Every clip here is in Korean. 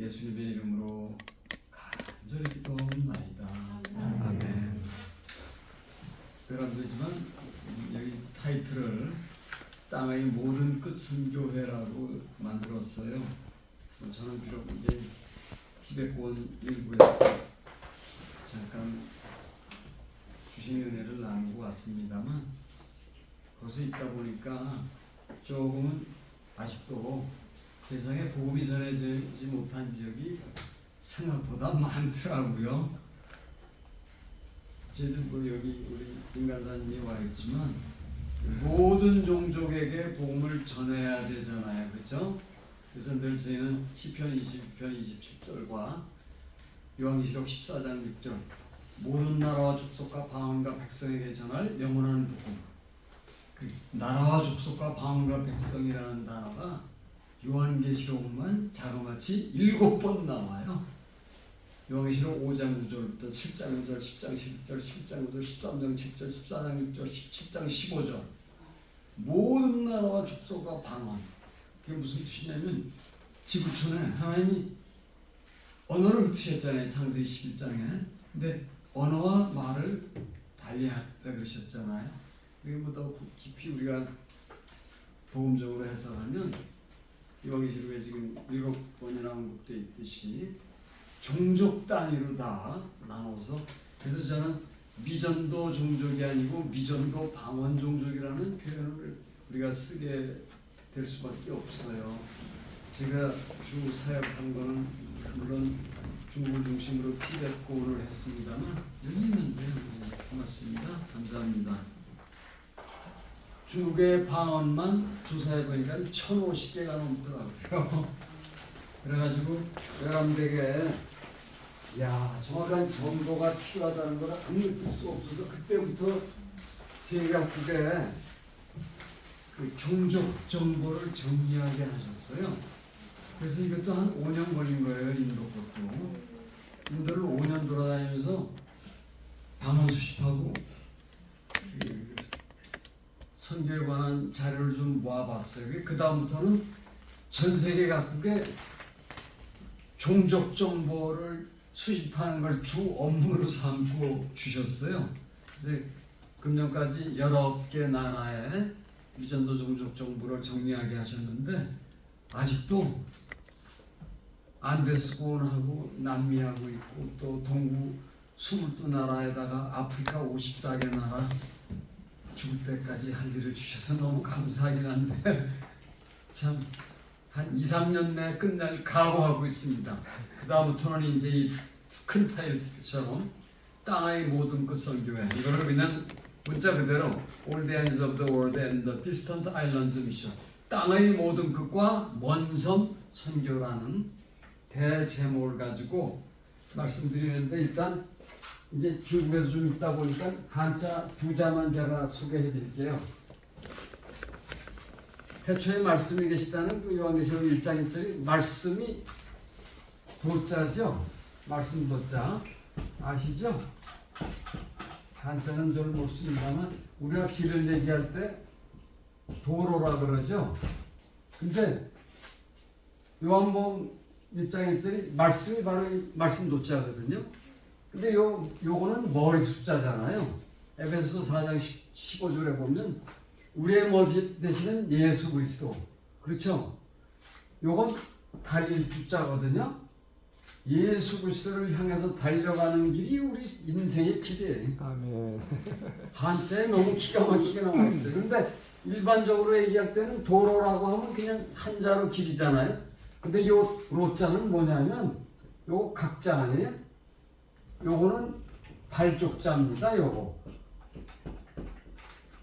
예수님의 이름으로 간절히 기도합나이다. 아멘. 그런데지만 여기 타이틀을 땅의 모든 끝 선교회라고 만들었어요. 저는 비록 이제 티베트권 일부에서 잠깐 주신 은혜를 나누고 왔습니다만 거기서 있다 보니까 조금은 아직도 세상에 복음이 전해지지 못한 지역이 생각보다 많더라고요. 저희들 뭐 여기 우리 김간사님이 와 있지만 모든 종족에게 복음을 전해야 되잖아요, 그렇죠? 그래서 늘 저희는 시편 22편 27절과 요한계시록 14장 6절 모든 나라와 족속과 방언과 백성에게 전할 영원한 복음. 그 나라와 족속과 방언과 백성이라는 단어가 요한계시록만 자그마치 7번 나와요. 요한계시록 5장 9절부터 7장 9절, 10장 11절, 11장 9절, 13장 7절, 14장 6절, 17장 15절 모든 나라와 족속과 방언. 그게 무슨 뜻이냐면 지구촌에 하나님이 언어를 흩으셨잖아요. 창세기 11장에. 근데 언어와 말을 달리하다 그러셨잖아요. 그게 뭐 더 깊이 우리가 복음적으로 해석하면 요한계시록에 지금 7번이나 언급되어 있듯이 종족 단위로 다 나눠서 그래서 저는 미전도 종족이 아니고 미전도 방언 종족이라는 표현을 우리가 쓰게 될 수밖에 없어요. 제가 주 사역한 거는 물론 중국을 중심으로 티베트권을 했습니다만 여기 있는데요. 고맙습니다. 감사합니다. 중국의 방언만 조사해 보니까 1,050개가 넘더라고요. 그래가지고 여러분들에게 정확한 정보가 필요하다는 걸 아무 느낄 수 없어서 그때부터 세계각국에 그 종족 정보를 정리하게 하셨어요. 그래서 이것도 한 5년 걸린 거예요. 인도 것도. 인도를 5년 돌아다니면서 방언 수집하고 선교에 관한 자료를 좀 모아봤어요. 그 다음부터는 전 세계 각국에 종족 정보를 수집하는 걸 주 업무로 삼고 주셨어요. 그래서 금년까지 여러 개 나라의 미전도 종족 정보를 정리하게 하셨는데 아직도 안데스권하고 남미하고 있고 또 동구 22나라에다가 아프리카 54개 나라 죽을 때까지 할 일을 주셔서 너무 감사하긴 한데 참 한 2, 3년 내에 끝날 각오하고 있습니다. 그 다음부터는 이제 이 큰 타이틀처럼 땅의 모든 끝 선교회 이거를 그냥 문자 그대로 All the ends of the world and the distant islands mission 땅의 모든 끝과 먼 섬 선교라는 대제목을 가지고 말씀드리는데 일단 이제 중국에서 좀 있다 보니까 한자 2자만 제가 소개해 드릴게요. 태초에 말씀이 계시다는 그 요한계시록 1장 1절이 말씀이 도자죠. 말씀 도자 아시죠? 한자는 저는 못 씁니다만 우리가 길을 얘기할 때 도로라 그러죠. 근데 요한복음 1장 1절이 말씀이 바로 말씀 도자거든요. 근데 요거는 머리 숫자잖아요. 에베소서 4장 15절에 보면 우리의 머리 대신은 예수 그리스도. 그렇죠? 요건 달릴 주자거든요. 예수 그리스도를 향해서 달려가는 길이 우리 인생의 길이에요. 아멘. 한자에 너무 기가 막히게 나와 있어요. 근데 일반적으로 얘기할 때는 도로라고 하면 그냥 한자로 길이잖아요. 근데 요 로자는 뭐냐면 요 각자 아니에요? 요거는 발족자입니다. 요거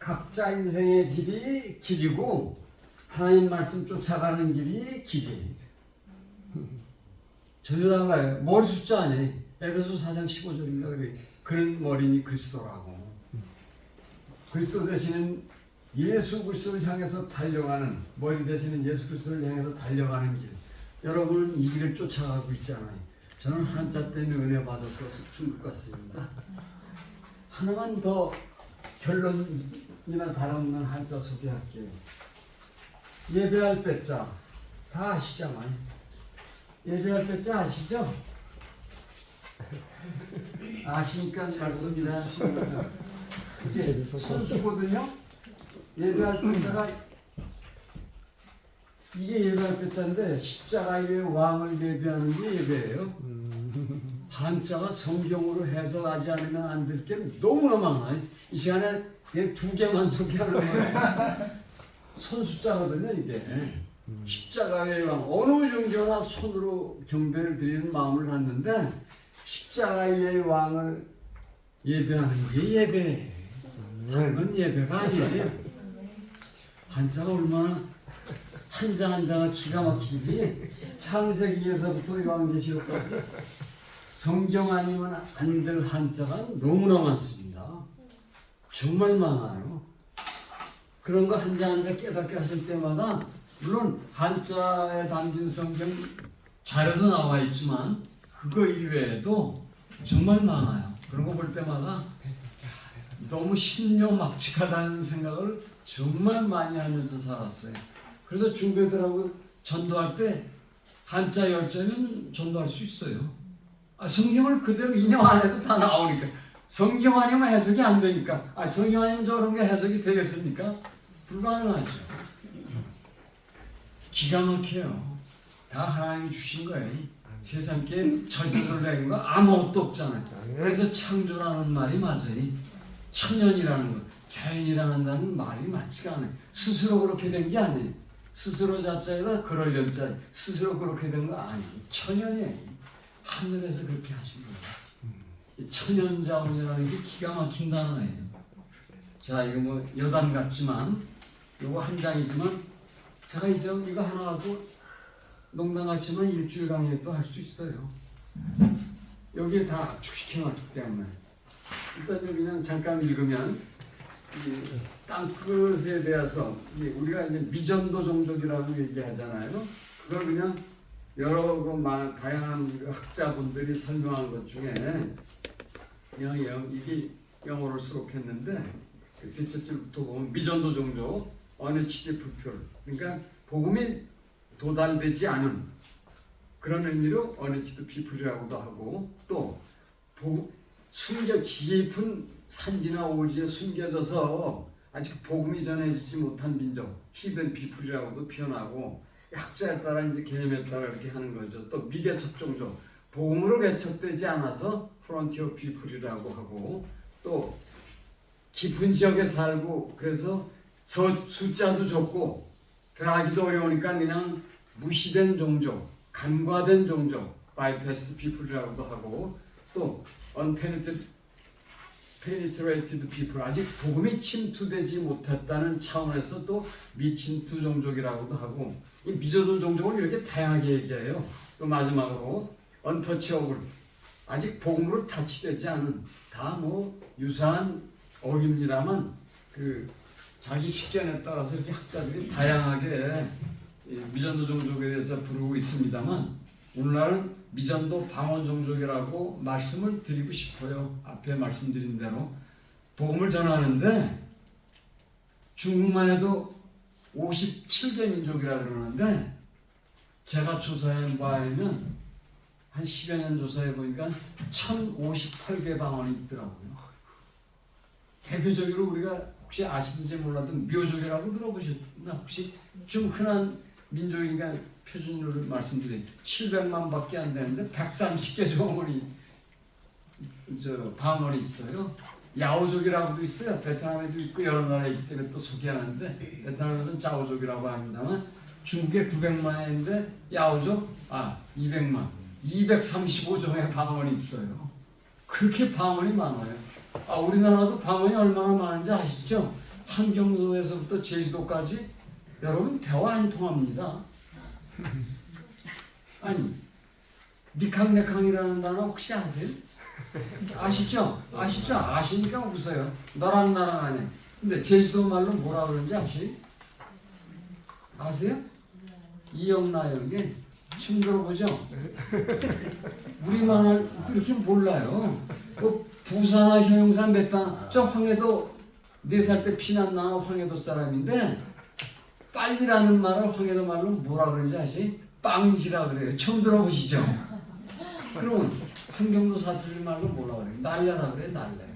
각자 인생의 길이 길이고 하나님 말씀 쫓아가는 길이 길이에요. 전혀 달라요. 머리 숫자 아니에요. 에베소 4장 15절인가 그래. 그는 머리니 그리스도라고. 그리스도 되시는 예수 그리스도를 향해서 달려가는 머리 되시는 예수 그리스도를 향해서 달려가는 길. 여러분은 이 길을 쫓아가고 있잖아요. 저는 한자 때문에 은혜 받아서 중국 갔습니다. 하나만 더 결론이나 다름없는 한자 소개할게요. 예배할 배자 다 아시잖아요. 예배할 때쯤 아시죠? 아시니까 말씀이나 이게 선수거든요. 예배할 때가 이게 예배할 때인데 십자가의 왕을 예배하는 게 예배예요. 한자가 성경으로 해석하지 않으면 안 될 게 너무나 많아요. 이 시간에 그냥 2개만 소개하는 거예요. 손숫자거든요 이게. 십자가의 왕, 어느 종교나 손으로 경배를 드리는 마음을 갖는데 십자가의 왕을 예배하는 게 예배예요. 그건 예배가 아니에요. 한자가 얼마나 한자 한자가 기가 막히지. 창세기에서부터 요한계시록까지 성경 아니면 안 될 한자가 너무나 많습니다. 정말 많아요. 그런 거 한자 한자 깨닫게 하실 때마다 물론 한자에 담긴 성경 자료도 나와 있지만 그거 이외에도 정말 많아요. 그런 거 볼 때마다 너무 신묘막측하다는 생각을 정말 많이 하면서 살았어요. 그래서 중배들하고 전도할 때 한자 열자면 전도할 수 있어요. 성경을 그대로 인용 안 해도 다 나오니까. 성경 아니면 해석이 안 되니까. 성경 아니면 저런 게 해석이 되겠습니까? 불가능하죠. 기가 막혀요. 다 하나님이 주신 거예요. 세상에 절대적인 거 아무것도 없잖아요. 그래서 창조라는 말이 맞아요. 천연이라는 거, 자연이라는 말이 맞지가 않아요. 스스로 그렇게 된 게 아니에요. 스스로 자자에다 그러려는 자, 스스로 그렇게 된 거 아니에요. 천연이에요. 하늘에서 그렇게 하신 거예요. 천연자원이라는 게 기가 막힌 단어예요. 자, 이거 뭐 여단 같지만 이거 한 장이지만 제가 이거 하나 갖고 농담 같지만 일주일 강의도 할 수 있어요. 여기에 다 압축시켜 놨기 때문에 일단 여기는 잠깐 읽으면 이 땅끝에 대해서 우리가 이제 미전도 종족이라고 얘기하잖아요. 그걸 그냥 여러 다양한 학자분들이 설명한 것 중에 그냥 이게 영어로 수록했는데 셋째 줄부터 보면 미전도 종족 언리치드 피플, 그러니까 복음이 도달되지 않은 그런 의미로 언리치드 피플이라고도 하고, 또 숨겨 깊은 산지나 오지에 숨겨져서 아직 복음이 전해지지 못한 민족, 히든 피플이라고도 표현하고, 학자에 따라 이제 개념에 따라 이렇게 하는 거죠. 또 미개척 종족, 복음으로 개척되지 않아서 프론티어 피플이라고 하고, 또 깊은 지역에 살고 그래서 숫자도 적고 들어가기도 어려우니까 그냥 무시된 종족, 간과된 종족, bypassed people이라고도 하고, 또 unpenetrated people, 아직 복음이 침투되지 못했다는 차원에서 또 미침투 종족이라고도 하고, 이 미전도 종족을 이렇게 다양하게 얘기해요. 또 마지막으로 untouchable, 아직 복음으로 타치되지 않은, 다 뭐 유사한 어휘입니다만 자기 식견에 따라서 이렇게 학자들이 다양하게 미전도 종족에 대해서 부르고 있습니다만, 오늘날은 미전도 방언 종족이라고 말씀을 드리고 싶어요. 앞에 말씀드린 대로 복음을 전하는데 중국만 해도 57개 민족이라 그러는데, 제가 조사해 봐야면 한 10여 년 조사해 보니까 1058개 방언이 있더라고요. 대표적으로 우리가 혹시 아시는지 몰라도 묘족이라고 들어보셨나? 혹시 좀 흔한 민족이니까 표준으로 말씀드려요. 700만 밖에 안 되는데 130개 방언이 있어요. 야오족이라고도 있어요. 베트남에도 있고 여러 나라에 있기 때문에 또 소개하는데, 베트남에서는 자오족이라고 합니다만 중국에 900만인데 야오족 200만, 235종의 방언이 있어요. 그렇게 방언이 많아요. 우리나라도 방언이 얼마나 많은지 아시죠? 함경도에서부터 제주도까지 여러분 대화 안 통합니다. 아니, 니캉네캉이라는 단어 혹시 아세요? 아시죠? 아시니까 웃어요. 너랑 나랑 안 해. 근데 제주도 말로 뭐라 그러는지 아세요? 이영나영이 처음 들어보죠? 우리만 이렇게 몰라요. 부산화 형용사 몇 단, 저 황해도 4살 때 피난 나온 황해도 사람인데, 빨리라는 말을 황해도 말로 뭐라 그러는지 아시? 빵지라 그래요. 처음 들어보시죠? 그러면 성경도 사투리 말로 뭐라 그래요? 날려라 그래, 날려.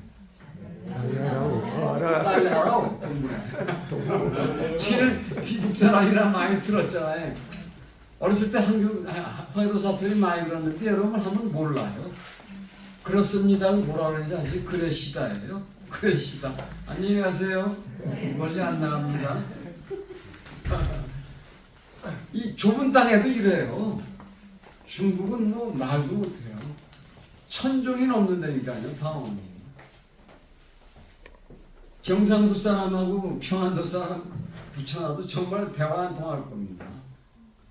날려라고 동물에. 지는 뒤북 사람이라 많이 들었잖아요. 어렸을 때 황해도 사투리 많이 들었는데 여러분 한번 몰라요. 그렇습니다는 뭐라 그러는지 아시죠? 그래시다예요. 그래시다. 안녕히 가세요. 멀리 안 나갑니다. 이 좁은 땅에도 이래요. 중국은 뭐 말도 못해요. 1000종이 넘는다니까요. 방언이. 경상도 사람하고 평안도 사람 붙여놔도 정말 대화 안 통할 겁니다.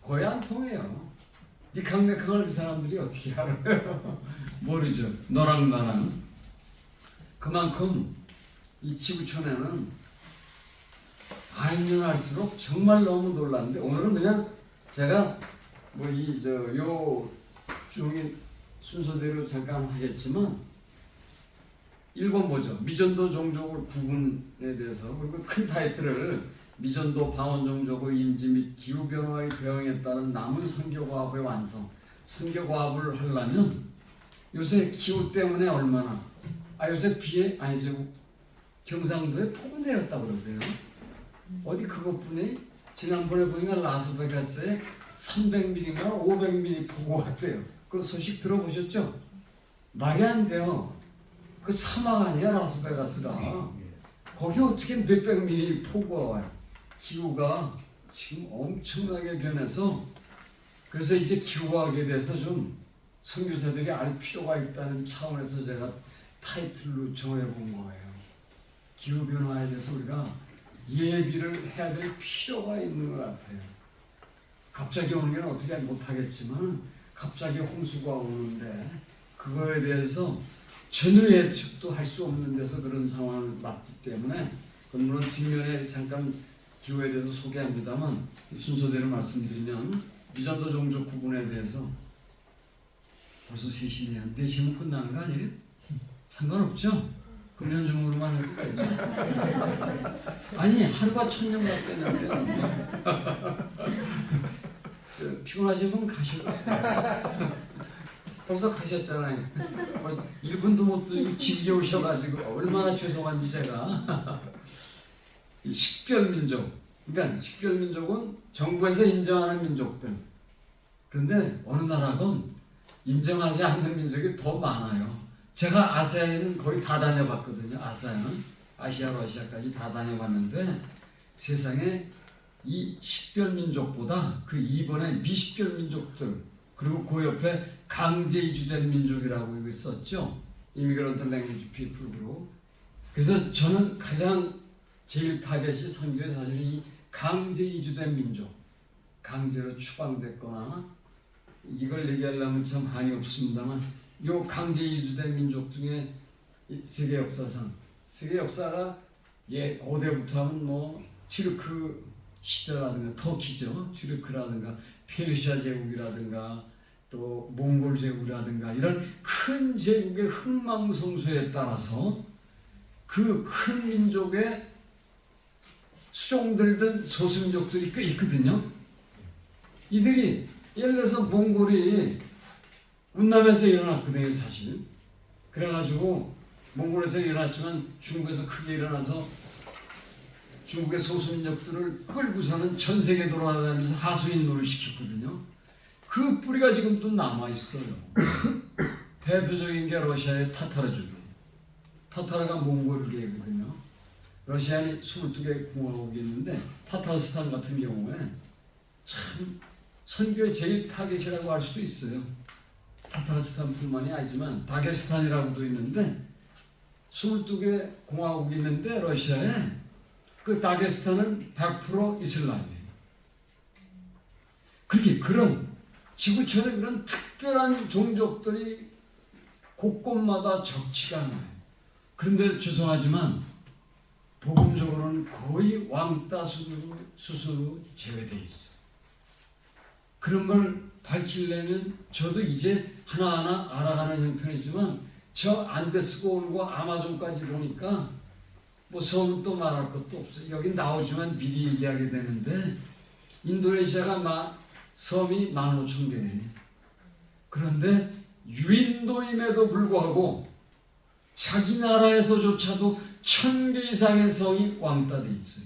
거의 안 통해요. 니캉네캉을 그 사람들이 어떻게 알아요? 모르죠. 너랑 나랑. 그만큼 이 지구촌에는 알면 알수록 정말 너무 놀랐는데 오늘은 그냥 제가 뭐 요 중인 순서대로 잠깐 하겠지만 1번 보죠. 미전도 종족 구분에 대해서 그리고 큰 타이틀을 미전도 방언 종족의 인지 및 기후 변화의 대응에 따른 남은 선교과학의 완성. 선교과학을 하려면 요새 기후 때문에 얼마나 요새 비에 아니죠. 경상도에 폭우 내렸다고 그러세요. 어디 그것뿐이 지난번에 보니까 라스베가스에 300mm인가 500mm 폭우가 왔대요. 그 소식 들어보셨죠? 말이 안 돼요. 그 사막 아니야 라스베가스가. 거기 어떻게 몇백 미리 폭우가 와요. 기후가 지금 엄청나게 변해서 그래서 이제 기후과학에 대해서 좀 선교사들이 알 필요가 있다는 차원에서 제가 타이틀로 정해본 거예요. 기후변화에 대해서 우리가 예비를 해야 될 필요가 있는 것 같아요. 갑자기 오는 건 어떻게 못하겠지만 갑자기 홍수가 오는데 그거에 대해서 전혀 예측도 할 수 없는 데서 그런 상황을 맞기 때문에 물론 뒷면에 잠깐 기후에 대해서 소개합니다만 순서대로 말씀드리면 미전도 종족 구분에 대해서 벌써 3시네요. 4시면 끝나는 거 아니에요? 상관없죠? 금년 중으로만 해도 가야죠. 아니 하루가 1000년 같다는데 피곤하신 분 가셔도 벌써 가셨잖아요. 벌써 1분도 못 드시고 집에 오셔가지고 얼마나 죄송한지 제가. 식별민족, 그러니까 식별민족은 정부에서 인정하는 민족들. 그런데 어느 나라건 인정하지 않는 민족이 더 많아요. 제가 아세안은 거의 다 다녀봤거든요. 아세안은 아시아, 러시아까지 다 다녀봤는데 세상에 이 식별민족보다 그 2번에 미식별민족들 그리고 그 옆에 강제 이주된 민족이라고 여기 썼죠. 이미그런트 랭귀지 피플 그룹. 그래서 저는 가장 제일 타겟이 선교에 사실 이 강제 이주된 민족, 강제로 추방됐거나 이걸 얘기하려면 참 한이 없습니다만 요 강제 이주된 민족 중에 세계 역사상 세계 역사가 고대부터 하면 뭐 튀르크 시대라든가 터키죠. 튀르크라든가 페르시아 제국이라든가 또 몽골 제국이라든가 이런 큰 제국의 흥망성쇠에 따라서 그 큰 민족의 수종들든 소수민족들이 꽤 있거든요. 이들이 예를 들어서 몽골이 운남에서 일어났거든요, 사실. 그래가지고 몽골에서 일어났지만 중국에서 크게 일어나서 중국의 소수민족들을 끌고서는 전 세계 돌아다니면서 하수인노를 시켰거든요. 그 뿌리가 지금도 남아있어요. 대표적인 게 러시아의 타타르족이에요. 타타르가 몽골계거든요. 러시아는 22개 공화국이 있는데 타타르스탄 같은 경우에 참 선교의 제일 타겟이라고 할 수도 있어요. 타타르스탄뿐만이 아니지만 다게스탄이라고도 있는데 22개 공화국이 있는데 러시아에 그 다게스탄은 100% 이슬람이에요. 그렇게 그런 지구촌에 그런 특별한 종족들이 곳곳마다 적지가 않아요. 그런데 죄송하지만 복음적으로는 거의 왕따 수수로 제외되어 있어요. 그런 걸 밝히려면 저도 이제 하나하나 알아가는 형편이지만 저 안데스 고원과 아마존까지 보니까 뭐 소문도 말할 것도 없어요. 여기 나오지만 미리 얘기하게 되는데 인도네시아가 섬이 15,000개예요. 그런데 유인도임에도 불구하고 자기 나라에서조차도 1,000개 이상의 성이 왕따 돼 있어요.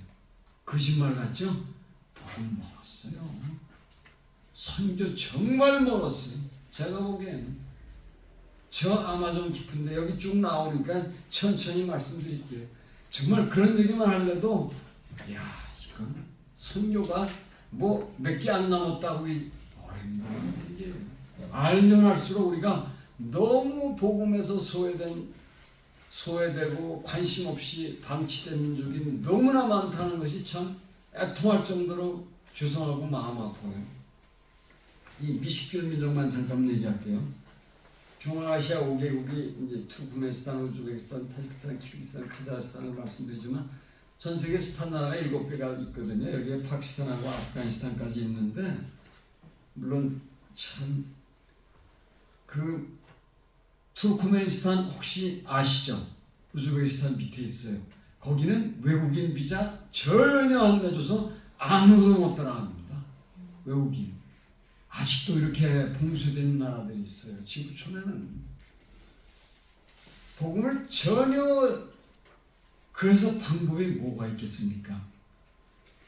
거짓말 같죠? 너무 멀었어요. 선교 정말 멀었어요. 제가 보기에는 저 아마존 깊은데 여기 쭉 나오니까 천천히 말씀드릴게요. 정말 그런 얘기만 하려도 야 이건 선교가 뭐 몇 개 안 남았다고 어렵는 얘기예요. 알면 할수록 우리가 너무 복음에서 소외되고 관심 없이 방치된 민족이 너무나 많다는 것이 참 애통할 정도로 죄송하고 마음 아파요. 이 미식길 민족만 잠깐 얘기할게요. 중앙아시아 5개국이 이제 투르크메니스탄, 우즈베키스탄, 타지키스탄, 키르기스탄, 카자흐스탄을 말씀드리지만 전 세계 스탄 나라가 7개가 있거든요. 여기에 파키스탄하고 아프가니스탄까지 있는데 물론 참 그 투르크메니스탄 혹시 아시죠? 우즈베키스탄 밑에 있어요. 거기는 외국인 비자 전혀 안 내줘서 아무도 못 따라갑니다. 외국인. 아직도 이렇게 봉쇄된 나라들이 있어요. 지구촌에는. 복음을 전혀 그래서 방법이 뭐가 있겠습니까?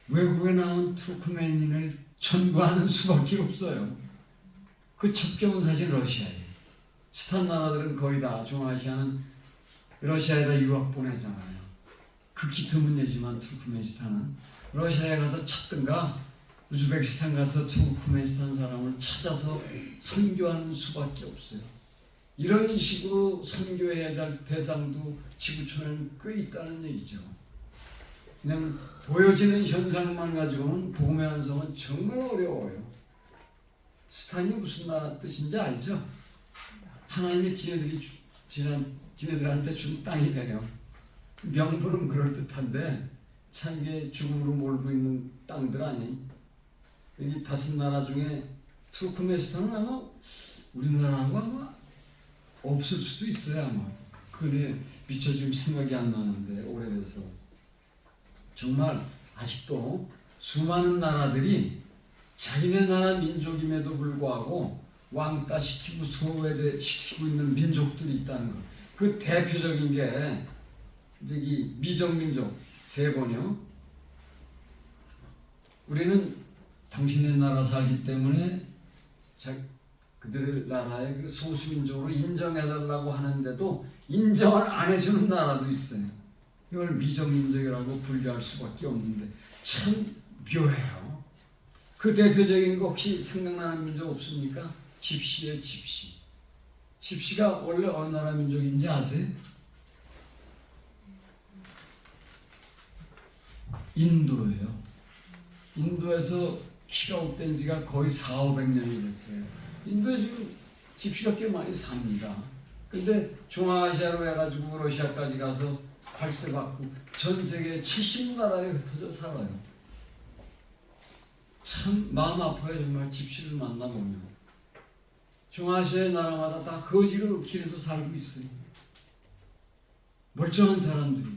외국에 나온 투르크메닌을 전구하는 수밖에 없어요. 그 첩경은 사실 러시아예요. 스탄 나라들은 거의 다 중앙아시아는 러시아에다 유학 보내잖아요. 극히 드문 예지만 투르크메니스탄은 러시아에 가서 찾든가 우즈베키스탄 가서 투르크메니스탄 사람을 찾아서 선교하는 수밖에 없어요. 이런 식으로 선교해야 될 대상도 지구촌에는 꽤 있다는 얘기죠. 왜냐하면 보여지는 현상만 가지고는 복음의 완성은 정말 어려워요. 스탄이 무슨 나라 뜻인지 알죠? 하나님이 지네들한테 준 땅이래요. 명분은 그럴듯한데 참 이게 죽음으로 몰고 있는 땅들 아니? 여기 5나라 중에 투르크메니스탄은 아마 우리나라하고 아마 없을 수도 있어요 아마. 그게 미처 지금 생각이 안 나는데 오래돼서 정말 아직도 수많은 나라들이 자기네 나라 민족임에도 불구하고 왕따시키고 소외시키고 있는 민족들이 있다는 것. 그 대표적인 게 저기 미정민족 3번이요. 우리는 당신의 나라 살기 때문에 그들의 나라의 그 소수민족으로 인정해달라고 하는데도 인정을 안 해주는 나라도 있어요. 이걸 미정민족이라고 분류할 수밖에 없는데 참 묘해요. 그 대표적인 거 혹시 생각나는 민족 없습니까? 집시예요, 집시. 집시가 원래 어느 나라 민족인지 아세요? 인도예요. 인도에서 키가 없던 지가 거의 400~500년이 됐어요. 인도에 지금 집시가 꽤 많이 삽니다. 근데 중앙아시아로 해가지고 러시아까지 가서 관세받고 전 세계 70나라에 흩어져 살아요. 참 마음 아파요. 정말 집시를 만나보면. 중앙아시아의 나라마다 다 거지로 길에서 살고 있어요. 멀쩡한 사람들이.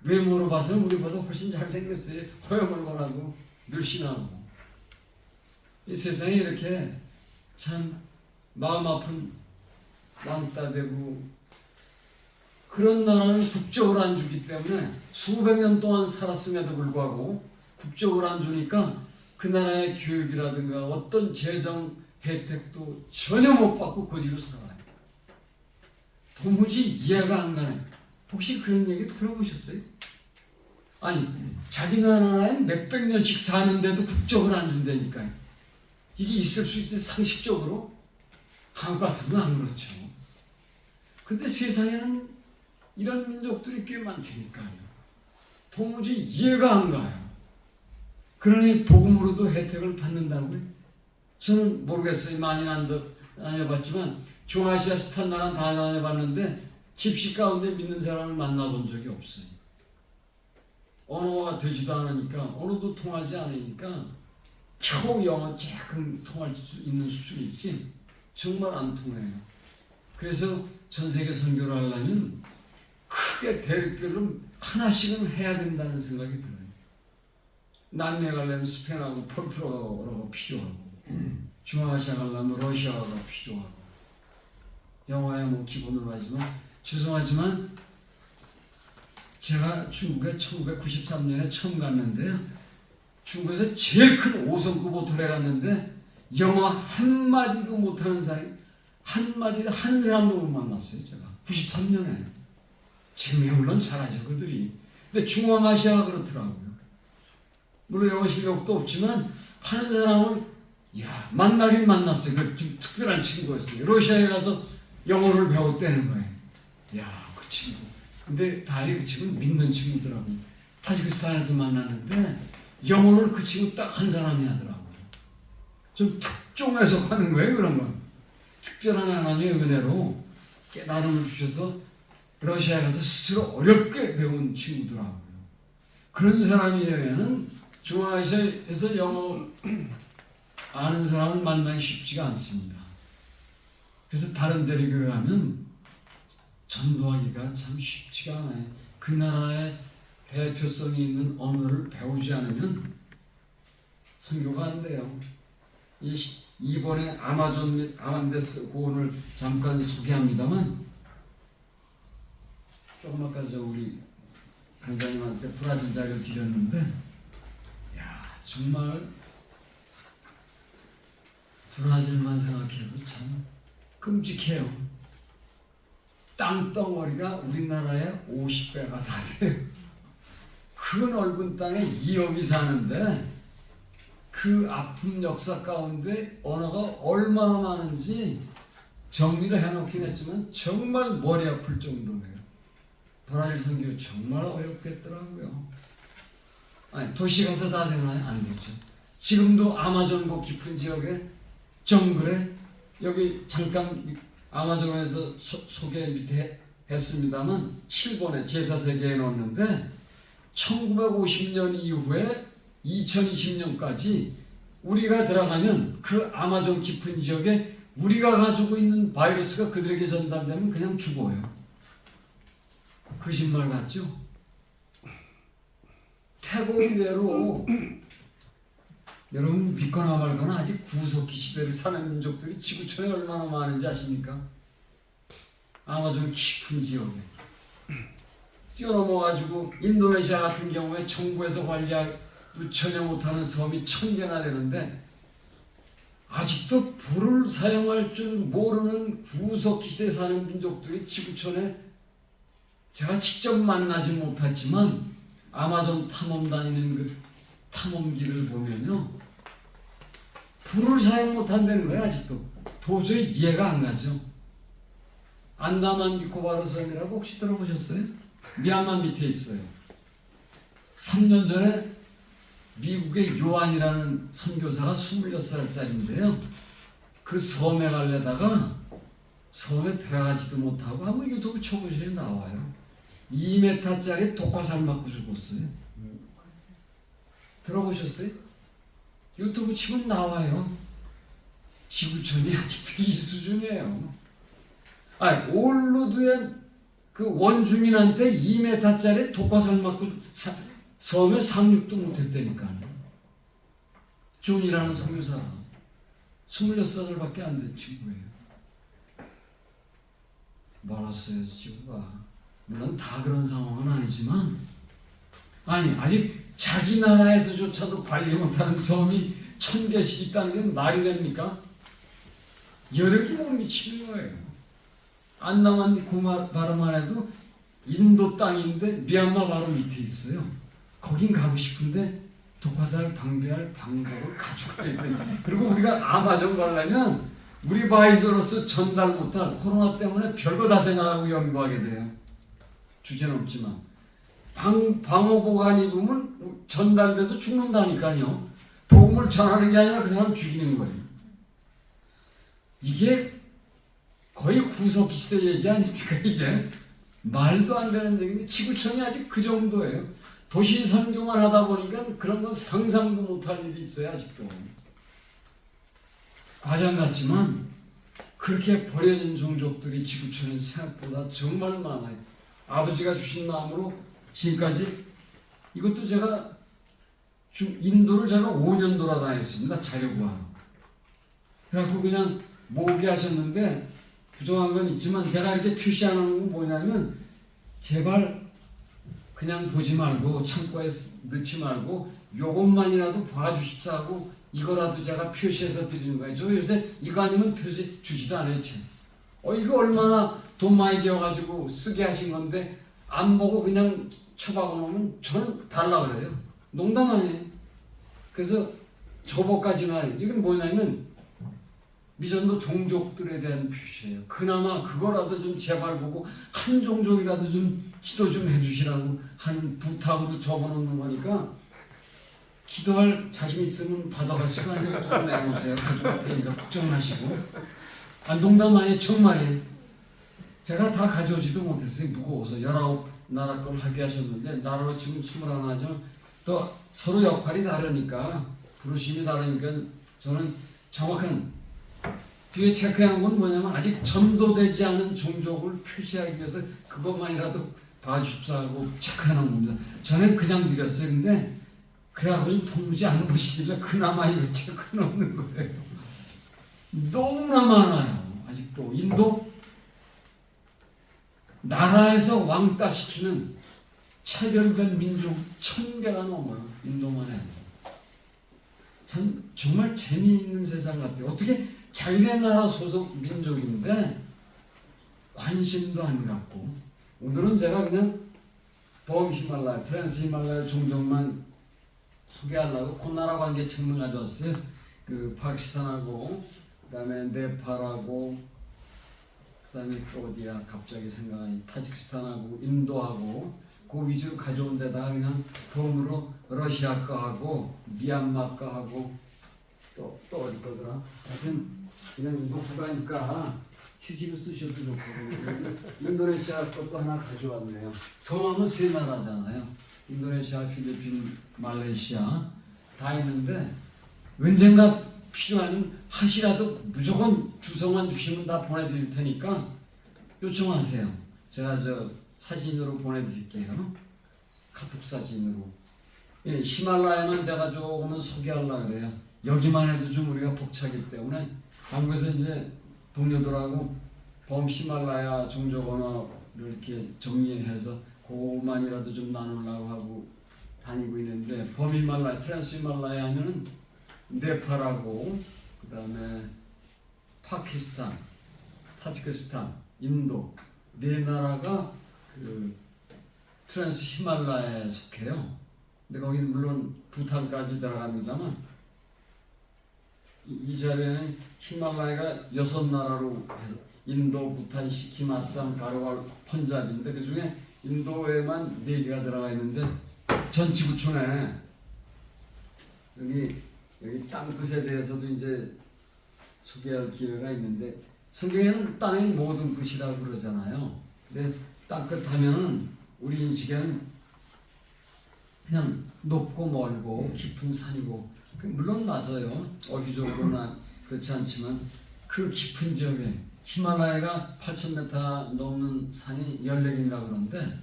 외모로 봐서는 우리보다 훨씬 잘생겼어요. 허여멀건하고 늘씬하고. 이 세상에 이렇게 참 마음 아픈 왕따되고 그런 나라는 국적을 안 주기 때문에 수백 년 동안 살았음에도 불구하고 국적을 안 주니까 그 나라의 교육이라든가 어떤 재정 혜택도 전혀 못 받고 거지로 살아요. 도무지 이해가 안 가네. 혹시 그런 얘기 들어보셨어요? 아니 자기 나라에 몇백 년씩 사는데도 국적을 안 준다니까요. 이게 있을 수 있어요? 상식적으로? 한국 같으면 안 그렇죠. 근데 세상에는 이런 민족들이 꽤 많다니까요. 도무지 이해가 안 가요. 그러니 복음으로도 혜택을 받는다고요? 저는 모르겠어요. 많이 안 다녀봤지만 중아시아 스탄 나라 다 다녀봤는데 집시 가운데 믿는 사람을 만나본 적이 없어요. 언어가 되지도 않으니까 언어도 통하지 않으니까 겨우 영어 조금 통할 수 있는 수준이지 정말 안 통해요. 그래서 전 세계 선교를 하려면 크게 대륙별로 하나씩은 해야 된다는 생각이 들어요. 남미에 가려면 스페인하고 포르투갈어가 필요하고 중앙아시아 가려면 러시아어가 필요하고 영어야 뭐 기본으로 하지만 죄송하지만 제가 중국에 1993년에 처음 갔는데요. 중국에서 제일 큰 5성급 호텔에 갔는데 영어 한마디도 못하는 사람 한마디도 하는 사람도 못 만났어요. 제가 93년에 지금이야 물론 잘하죠 그들이. 근데 중앙아시아가 그렇더라고요. 물론 영어 실력도 없지만 하는 사람은 만나긴 만났어요. 그 좀 특별한 친구였어요. 러시아에 가서 영어를 배웠다는 거예요. 그 친구. 근데 달리 그 친구는 믿는 친구더라고요. 타지키스탄에서 만났는데 영어를 그 친구 딱 한 사람이 하더라고요. 좀 특종해서 하는 거예요. 그런 건. 특별한 하나님의 은혜로 깨달음을 주셔서 러시아에 가서 스스로 어렵게 배운 친구더라고요. 그런 사람이라면 중앙아시아에서 영어 아는 사람을 만나기 쉽지가 않습니다. 그래서 다른 데를 교회 가면 전도하기가 참 쉽지가 않아요. 그 나라의 대표성이 있는 언어를 배우지 않으면 선교가 안 돼요. 이번에 아마존 및 아만데스 고원을 잠깐 소개합니다만 조금 아까 우리 간사님한테 브라질 자료를 드렸는데 정말 브라질만 생각해도 참 끔찍해요. 땅덩어리가 우리나라의 50배가 다 돼요. 그 넓은 땅에 2억이 사는데 그 아픈 역사 가운데 언어가 얼마나 많은지 정리를 해놓긴 했지만 정말 머리 아플 정도예요. 브라질 선교 정말 어렵겠더라고요. 아니, 도시 가서 다 되나요? 안 되죠. 지금도 아마존고 깊은 지역에 정글에 여기 잠깐 아마존에서 소개 밑에 했습니다만 7번에 제사세계에 넣었는데 1950년 이후에 2020년까지 우리가 들어가면 그 아마존 깊은 지역에 우리가 가지고 있는 바이러스가 그들에게 전달되면 그냥 죽어요. 거짓말 같죠? 태고 이래로 여러분 믿거나 말거나 아직 구석기 시대를 사는 민족들이 지구촌에 얼마나 많은지 아십니까? 아마존 깊은 지역에 뛰어넘어가지고 인도네시아 같은 경우에 정부에서 관리하도 전혀 못하는 섬이 1000개나 되는데 아직도 불을 사용할 줄 모르는 구석기 시대에 사는 민족들이 지구촌에 제가 직접 만나지 못했지만 아마존 탐험 다니는 그 탐험기를 보면요 불을 사용 못한다는 거예요. 아직도 도저히 이해가 안 가죠. 안다만 니코바르 섬이라고 혹시 들어보셨어요? 미얀마 밑에 있어요. 3년 전에 미국의 요한이라는 선교사가 26살짜리인데요. 그 섬에 가려다가 섬에 들어가지도 못하고 한번 유튜브 쳐보셔야 나와요. 2m짜리 독화살 맞고 죽었어요. 들어보셨어요? 유튜브 치면 나와요. 지구촌이 아직도 이 수준이에요. 올루드의 그 원주민한테 2m짜리 독화살 맞고 섬에 상륙도 못했다니까요. 존이라는 선교사가 26살밖에 안 된 친구예요. 멀었어요, 지구가. 물론 다 그런 상황은 아니지만 아직 자기 나라에서조차도 관리 못하는 섬이 1000개씩 있다는 게 말이 됩니까? 여력이 못 미치는 거예요. 안다만 니코바르만 해도 인도 땅인데 미얀마 바로 밑에 있어요. 거긴 가고 싶은데 독화살 방비할 방법을 가져가야 돼. 그리고 우리가 아마존 가려면 우리 바이저로서 전달 못할 코로나 때문에 별거 다 생각하고 연구하게 돼요. 주제는 없지만 방호복 안 입으면 전달돼서 죽는다니까요. 복음을 전하는 게 아니라 그 사람 죽이는 거예요. 이게 거의 구석기 시대 얘기 아닙니까? 이게 말도 안 되는 얘기인데 지구촌이 아직 그 정도예요. 도시 선교만 하다 보니까 그런 건 상상도 못할 일이 있어요. 아직도 과장 같지만 그렇게 버려진 종족들이 지구촌에 생각보다 정말 많아요. 아버지가 주신 마음으로 지금까지 이것도 제가 인도를 제가 5년 돌아다녔습니다. 자료 구하러. 그래갖고 그냥 모기하셨는데 부정한 건 있지만 제가 이렇게 표시하는 건 뭐냐면 제발 그냥 보지 말고 창고에 넣지 말고 요것만이라도 봐주십사 하고 이거라도 제가 표시해서 드리는 거예요. 저 요새 이거 아니면 표시 주지도 않아요. 이거 얼마나 돈 많이 들여가지고 쓰게 하신 건데 안 보고 그냥 쳐박아 놓으면 저는 달라 그래요. 농담 아니에요. 그래서 저보까지는 이건 뭐냐면 미전도 종족들에 대한 표시예요. 그나마 그거라도 좀 제발 보고 한 종족이라도 좀 기도 좀 해주시라고 하는 부탁으로 적어놓는 거니까 기도할 자신 있으면 받아가시고 아니면 좀 내놓으세요. 가져갈 테니까 걱정 마시고. 농담 아니에요. 정말이에요. 제가 다 가져오지도 못했어요. 무거워서 19나라 걸 하게 하셨는데 나라로 지금 21하죠. 또 서로 역할이 다르니까 부르심이 다르니까 저는 정확한 뒤에 체크한 건 뭐냐면 아직 전도되지 않은 종족을 표시하기 위해서 그것만이라도 봐주십사하고 체크하는 겁니다. 저는 그냥 드렸어요. 근데 그래갖고 좀 도무지 안 보시길래 그나마 이거 체크 넣는 거예요. 너무나 많아요. 아직도 인도 나라에서 왕따시키는 차별된 민족 1000개가 넘어요. 인도만 해도. 참 정말 재미있는 세상 같아요. 어떻게 자기네 나라 소속 민족인데 관심도 안 갖고. 오늘은 제가 그냥 범히말라야, 트랜스 히말라야 종족만 소개하려고 그 나라 관계 책만 가져왔어요. 그 파키스탄하고 그다음에 네팔하고 그다음에 또 어디야 갑자기 생각나니 타지키스탄하고 인도하고 그 위주로 가져온 데다가 그냥 덤으로 러시아 거하고 미얀마 거하고 또 어디 거더라. 하여튼 그냥 놓고 가니까 휴지를 쓰셔도 좋고 인도네시아 것도 하나 가져왔네요. 성함은 세 나라잖아요. 인도네시아, 필리핀, 말레이시아 다 있는데 언젠가 필요하면 하시라도 무조건 주소만 주시면 다 보내드릴 테니까 요청하세요. 제가 저 사진으로 보내드릴게요. 카톡 사진으로. 예, 히말라야는 제가 조금은 소개하려고 그래요. 여기만 해도 좀 우리가 벅차기 때문에 한국에서 이제 동료들하고 범히말라야 종족 언어를 이렇게 정리해서 그만이라도 좀 나누려고 하고 다니고 있는데 범히말라야, 트랜스히말라야 하면은 네팔하고 그 다음에 파키스탄, 타지키스탄, 인도 네 나라가 그 트랜스히말라야에 속해요. 근데 거기는 물론 부탄까지 들어갑니다만 이 자리에는 히말라야가 6나라로 해서 인도, 부탄, 시킴, 아쌈, 가르왈, 펀잡인데 그 중에 인도에만 4개가 들어가 있는데 전 지구촌에 여기 땅끝에 대해서도 이제 소개할 기회가 있는데 성경에는 땅의 모든 끝이라고 그러잖아요. 근데 땅끝 하면은 우리 인식에는 그냥 높고 멀고 깊은 산이고 물론 맞아요. 어휘적으로는 그렇지 않지만 그 깊은 지역에 히말라야가 8,000m 넘는 산이 14개인가 그런데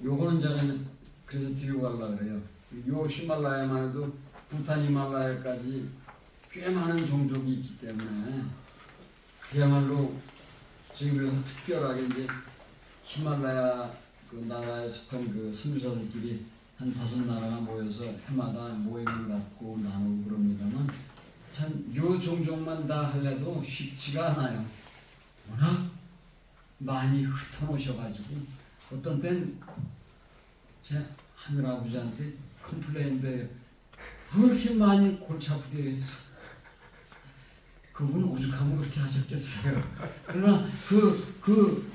요거는 제가 그래서 들고 가려고 그래요. 요 히말라야만 해도 부탄 히말라야까지 꽤 많은 종족이 있기 때문에 그야말로 지금 그래서 특별하게 이제 히말라야 그 나라에 속한 그 선교사들끼리 한 5나라가 모여서 해마다 모임을 갖고 나누고 그럽니다만 참 요 종족만 다 하려도 쉽지가 않아요. 워낙 많이 흩어놓으셔가지고 어떤 땐 제 하늘아버지한테 컴플레인도 해요. 왜 이렇게 많이 골치 아프게 했어? 그분 오죽하면 그렇게 하셨겠어요. 그러나 그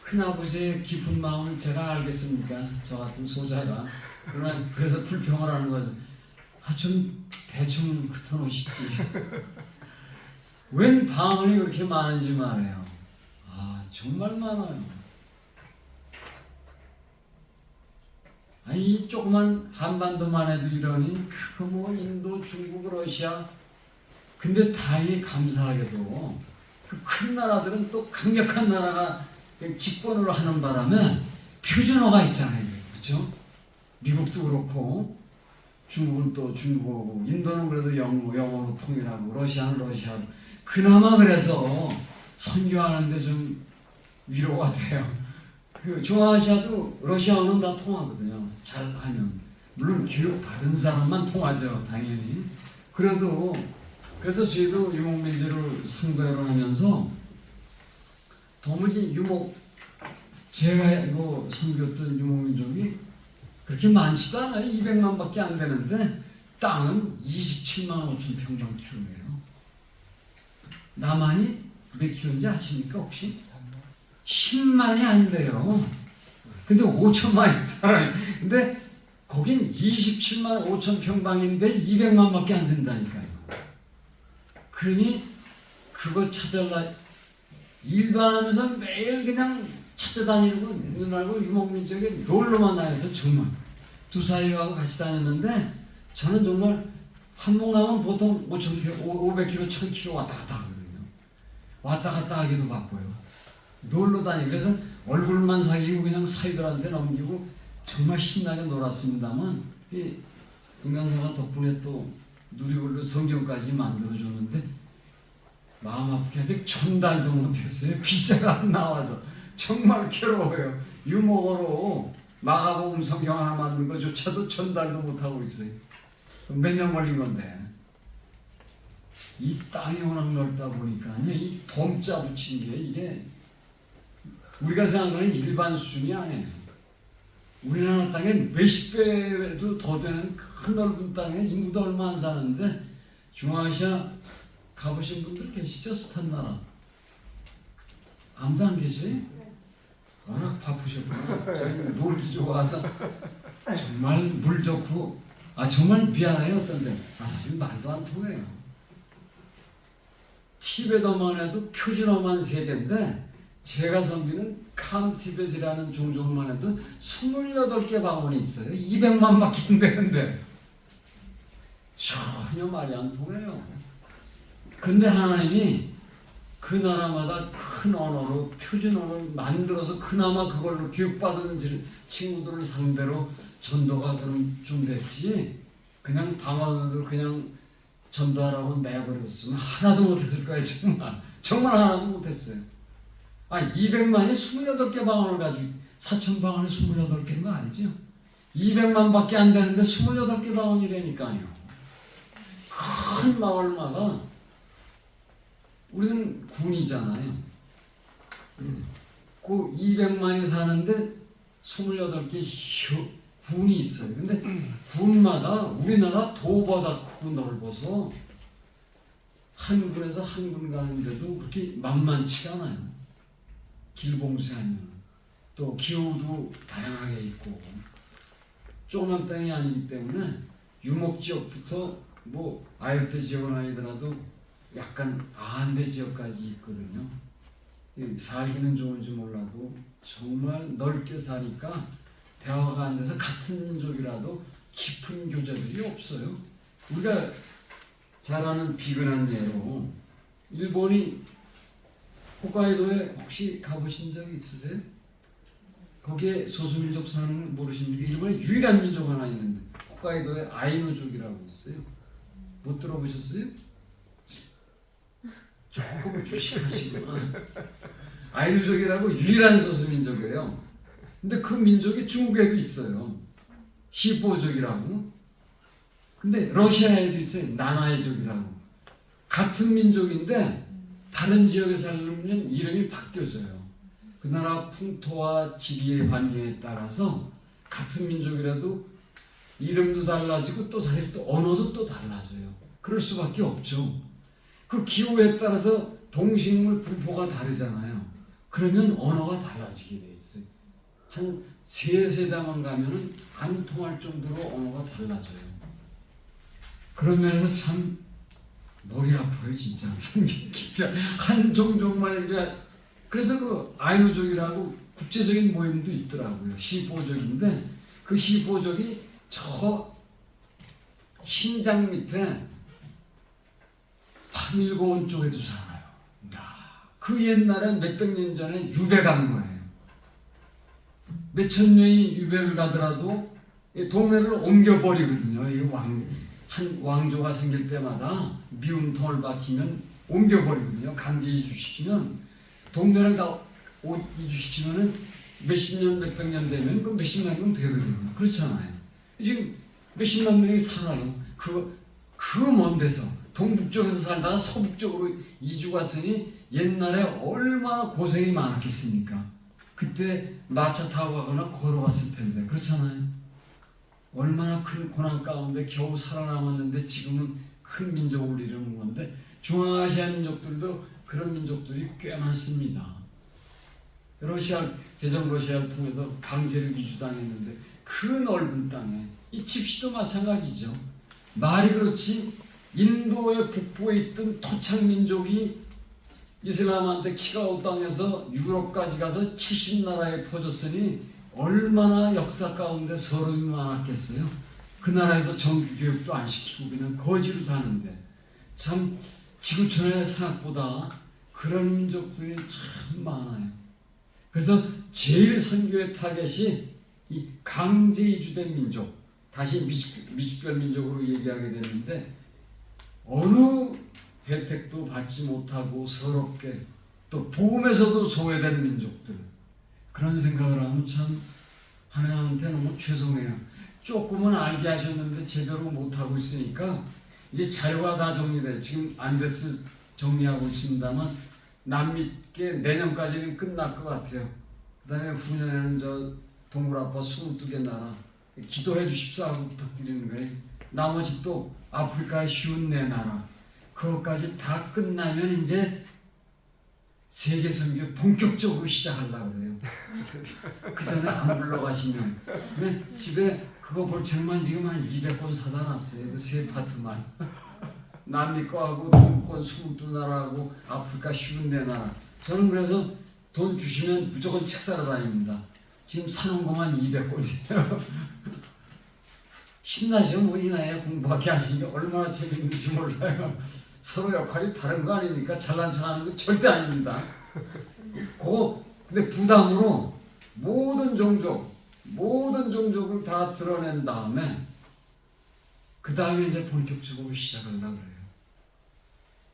큰아버지의 깊은 마음을 제가 알겠습니까? 저 같은 소자가. 그러나 그래서 불평을 하는 거죠. 좀 대충 흩어놓으시지. 웬 방언이 그렇게 많은지 말해요. 정말 많아요. 이 조그만 한반도만 해도 이러니 그거 뭐 인도, 중국, 러시아. 근데 다행히 감사하게도 그 큰 나라들은 또 강력한 나라가 집권을 하는 바람에 표준어가 있잖아요. 그렇죠? 미국도 그렇고 중국은 또 중국어고, 인도는 그래도 영어로 통일하고, 러시아는 러시아로. 그나마 그래서 선교하는데 좀 위로가 돼요. 그 중앙아시아도 러시아어는 다 통하거든요. 잘하면. 물론 교육 받은 사람만 통하죠, 당연히. 그래도 그래서 저희도 유목민족을 선거를 하면서 도무지 제가 이거 선교했던 유목민족이 그렇게 많지도 않아요. 200만밖에 안 되는데 땅은 27만 5천 평방킬로예요. 남한이 몇 킬로인지 아십니까 혹시? 10만이 안 돼요. 근데 5천만이 살아요. 근데 거긴 27만 5천 평방인데 200만밖에 안 된다니까요. 그러니 그거 찾으려 일도 안 하면서 매일 그냥 찾아다니고 말고 유목민족에 놀러만 다녀서 정말 두사이하고 같이 다녔는데 저는 정말 한 번 가면 보통 5,000km, 500km, 1,000km 왔다 갔다 하거든요. 왔다 갔다 하기도 바빠요. 놀러 다니고 그래서 얼굴만 사귀고 그냥 사이들한테 넘기고 정말 신나게 놀았습니다만 이 금강사가 덕분에 또 누리홀로 성경까지 만들어줬는데 마음 아프게 아직 전달도 못했어요. 비자가 안 나와서 정말 괴로워요. 유목어로 마가복음 성경 하나 만드는 것조차도 전달도 못하고 있어요. 몇 년 걸린 건데 이 땅이 워낙 넓다 보니까 이 범자 붙인 게 이게 우리가 생각하는 일반 수준이 아니에요. 우리나라 땅에 몇십 배도 더 되는 큰 넓은 땅에 인구도 얼마 안 사는데 중앙아시아 가보신 분들 계시죠? 스탄 나라. 아무도 안 계세요? 워낙 바쁘셨구나. 저희는 놀기 좋아서 정말 물 좋고 정말 미안해요 어떤데 사실 말도 안 통해요. 티베트만 해도 표준어만 세대인데 제가 섬기는 캄티벳이라는 종족만 해도 28개 방언이 있어요. 200만밖에 안 되는데 전혀 말이 안 통해요. 근데 하나님이 그 나라마다 큰 언어로 표준 언어를 만들어서 그나마 그걸로 교육받은 친구들을 상대로 전도가 좀 됐지 그냥 방언으로 그냥 전도하라고 내버려뒀으면 하나도 못했을 거예요. 정말 하나도 못했어요. 200만이 28개 방언을 가지고 4천 방언이 28개인 거 아니죠? 200만밖에 안 되는데 28개 방언이라니까요. 큰 마을마다 우리는 군이잖아요. 그 200만이 사는데 28개 군이 있어요. 근데 군마다 우리나라 도보다 크고 넓어서 한 군에서 한 군 가는데도 그렇게 만만치가 않아요. 길봉쇄하면 또 기후도 다양하게 있고 조그만 땅이 아니기 때문에 유목지역부터 아열대 지역은 아니더라도 약간 아한대 지역까지 있거든요. 살기는 좋은지 몰라도 정말 넓게 사니까 대화가 안 돼서 같은 민족이라도 깊은 교제들이 없어요. 우리가 잘 아는 비근한 예로 일본이 홋카이도에 혹시 가보신 적 있으세요? 거기에 소수민족 사는 걸 모르십니까? 일본에 유일한 민족 하나 있는데 홋카이도에 아이누족이라고 있어요. 못 들어보셨어요? 조금 주식하시구나. 아이누족이라고 유일한 소수민족이에요. 근데 그 민족이 중국에도 있어요. 시보족이라고. 근데 러시아에도 있어요. 나나이족이라고. 같은 민족인데 다른 지역에 살면 이름이 바뀌어져요. 그 나라 풍토와 지리의 환경에 따라서 같은 민족이라도 이름도 달라지고 또 사실 또 언어도 또 달라져요. 그럴 수밖에 없죠. 그 기후에 따라서 동식물 분포가 다르잖아요. 그러면 언어가 달라지게 돼 있어요. 한 3세대만 가면은 안 통할 정도로 언어가 달라져요. 그런 면에서 참 머리 아파요 진짜. 한 종족만 이렇게. 그래서 그 아이누족이라고 국제적인 모임도 있더라고요. 시보족인데 그 시보족이 저 신장 밑에 파밀고원 쪽에도 살아요. 그 옛날에 몇백 년 전에 유배 간 거예요. 몇천 명이 유배를 가더라도 이 동네를 옮겨버리거든요. 한 왕조가 생길 때마다 미움통을 박히면 옮겨버리거든요. 강제 이주시키면 동네를 다 이주시키면은 몇십 년, 몇백 년 되면 그 몇십만 명 되거든요. 그렇잖아요. 지금 몇십만 명이 살아요. 그 먼 데서 동북쪽에서 살다가 서북쪽으로 이주 갔으니 옛날에 얼마나 고생이 많았겠습니까? 그때 마차 타고 가거나 걸어갔을 텐데 그렇잖아요. 얼마나 큰 고난 가운데 겨우 살아남았는데 지금은 큰 민족을 이루는 건데 중앙아시아 민족들도 그런 민족들이 꽤 많습니다. 제정 러시아를 통해서 강제로 이주당했는데 그 넓은 땅에 이 집시도 마찬가지죠. 말이 그렇지 인도의 북부에 있던 토착 민족이 이슬람한테 키가오 땅에서 유럽까지 가서 70나라에 퍼졌으니 얼마나 역사 가운데 서름이 많았겠어요. 그 나라에서 정규교육도 안 시키고 그냥 거지로 사는데 참 지구촌의 생각보다 그런 민족들이 참 많아요. 그래서 제일 선교의 타겟이 이 강제 이주된 민족, 다시 미식별 민족으로 얘기하게 되는데 어느 혜택도 받지 못하고 서럽게 또 복음에서도 소외된 민족들, 그런 생각을 하면 참 하나님한테 너무 죄송해요. 조금은 알게 하셨는데 제대로 못하고 있으니까 이제 잘과 다 정리돼. 지금 안데스 정리하고 있습니다만 남미께 내년까지는 끝날 것 같아요. 그 다음에 후년에는 저 동굴아빠 22개 나라 기도해 주십사 하고 부탁드리는 거예요. 나머지 또 아프리카의 쉬운 네 나라 그것까지 다 끝나면 이제 세계 선교 본격적으로 시작하려고 그래요. 그 전에 안 불러가시면. 근데 집에 그거 볼 책만 지금 한 200권 사다 놨어요. 그 세 파트만. 남미 거하고 동권 22나라하고 아프리카 쉬운 네 나라. 저는 그래서 돈 주시면 무조건 책 사러 다닙니다. 지금 사놓은 것만 200권이에요. 신나죠? 뭐 이 나이에 공부하게 하시는 게 얼마나 재밌는지 몰라요. 서로 역할이 다른 거 아닙니까? 잘난 척하는 거 절대 아닙니다. 근데 부담으로 모든 종족을 다 드러낸 다음에 그 다음에 이제 본격적으로 시작하려고 그래요.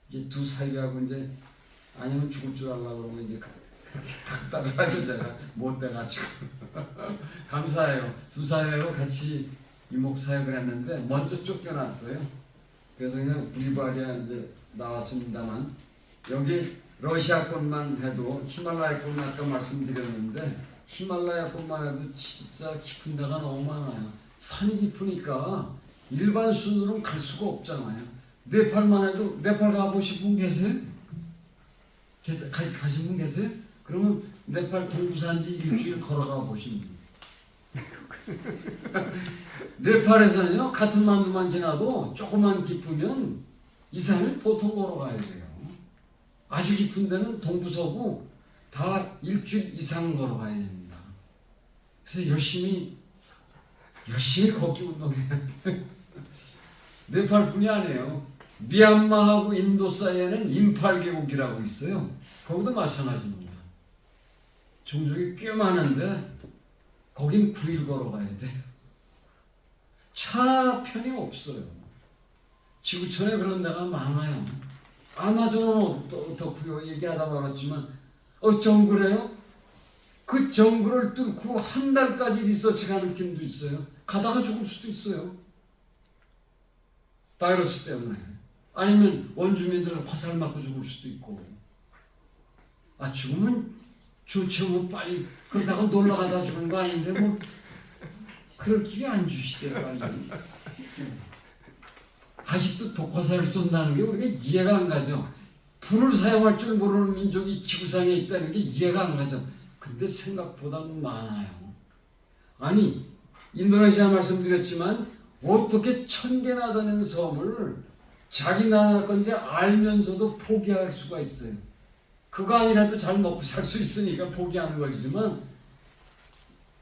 이제 두 사위하고 이제 아니면 죽을 줄 알라고 그러고 이제 각다를 하죠. 제가 못 돼가지고 감사해요. 두 사위하고 같이 이목 사역을 했는데 먼저 쫓겨났어요. 그래서 그냥 브리바리아 이제 나왔습니다만 여기 러시아권만 해도 히말라야권만 아까 말씀드렸는데 히말라야권만 해도 진짜 깊은 데가 너무 많아요. 산이 깊으니까 일반 순으로는 갈 수가 없잖아요. 네팔만 해도 네팔 가보신 분 계세요? 가신 분 계세요? 그러면 네팔 동부산지 일주일 걸어가 보신 분. 네팔에서는요 같은 만두만 지나도 조금만 깊으면 2, 3일 보통 걸어가야 돼요. 아주 깊은 데는 동부서부 다 일주일 이상 걸어가야 됩니다. 그래서 열심히 걷기 운동해야 돼. 네팔뿐이 아니에요. 미얀마하고 인도 사이에는 임팔 계곡이라고 있어요. 거기도 마찬가지입니다. 종족이 꽤 많은데 거긴 9일 걸어가야 돼요. 차 편이 없어요. 지구촌에 그런 데가 많아요. 아마존은 어떻고요? 얘기하다 말았지만 정글에요? 그 정글을 뚫고 한 달까지 리서치 가는 팀도 있어요. 가다가 죽을 수도 있어요. 바이러스 때문에. 아니면 원주민들 화살 맞고 죽을 수도 있고. 죽으면 좋죠. 뭐 빨리 그러다가 놀러 가다 죽은 거 아닌데 뭐 그럴 기회 안 주시대요. 빨리. 아직도 독화살을 쏜다는 게 우리가 이해가 안 가죠. 불을 사용할 줄 모르는 민족이 지구상에 있다는 게 이해가 안 가죠. 근데 생각보다 많아요. 아니 인도네시아 말씀드렸지만 어떻게 1000개나 되는 섬을 자기 나라 건지 알면서도 포기할 수가 있어요. 그거 아니라도 잘 먹고 살 수 있으니까 포기하는 거지만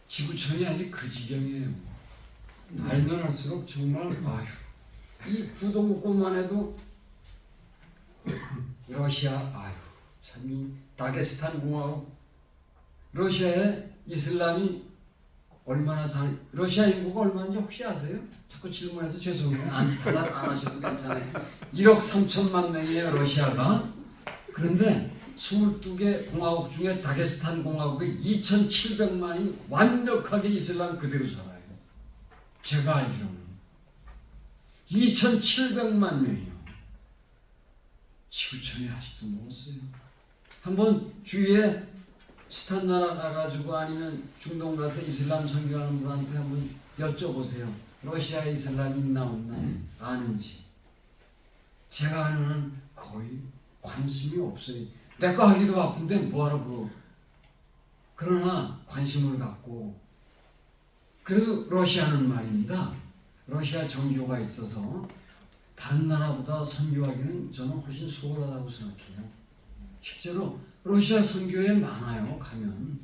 지구촌이 아직 그 지경이에요. 알면 할수록 정말 이 구동국만 해도 러시아 참 이 다게스탄 공화국 러시아에 이슬람이 얼마나 러시아 인구가 얼마인지 혹시 아세요? 자꾸 질문해서 죄송해요. 대답 안 하셔도 괜찮아요. 1억 3천만 명이에요, 러시아가. 그런데 22개 공화국 중에 다게스탄 공화국에 2,700만이 완벽하게 이슬람 그대로 살아요. 제가 알기로는 2,700만 명이요. 지구촌이 아직도 먹었어요. 한번 주위에 스탄 나라 가가지고 아니면 중동 가서 이슬람 선교하는 분한테 한번 여쭤보세요. 러시아 이슬람이 있나 없나 아는지. 제가 아는 한 거의 관심이 없어요. 내 거 하기도 바쁜데 뭐하러 그러. 그러나 관심을 갖고. 그래서 러시아는 말입니다. 러시아 정교가 있어서 다른 나라보다 선교하기는 저는 훨씬 수월하다고 생각해요. 실제로 러시아 선교회 많아요, 가면.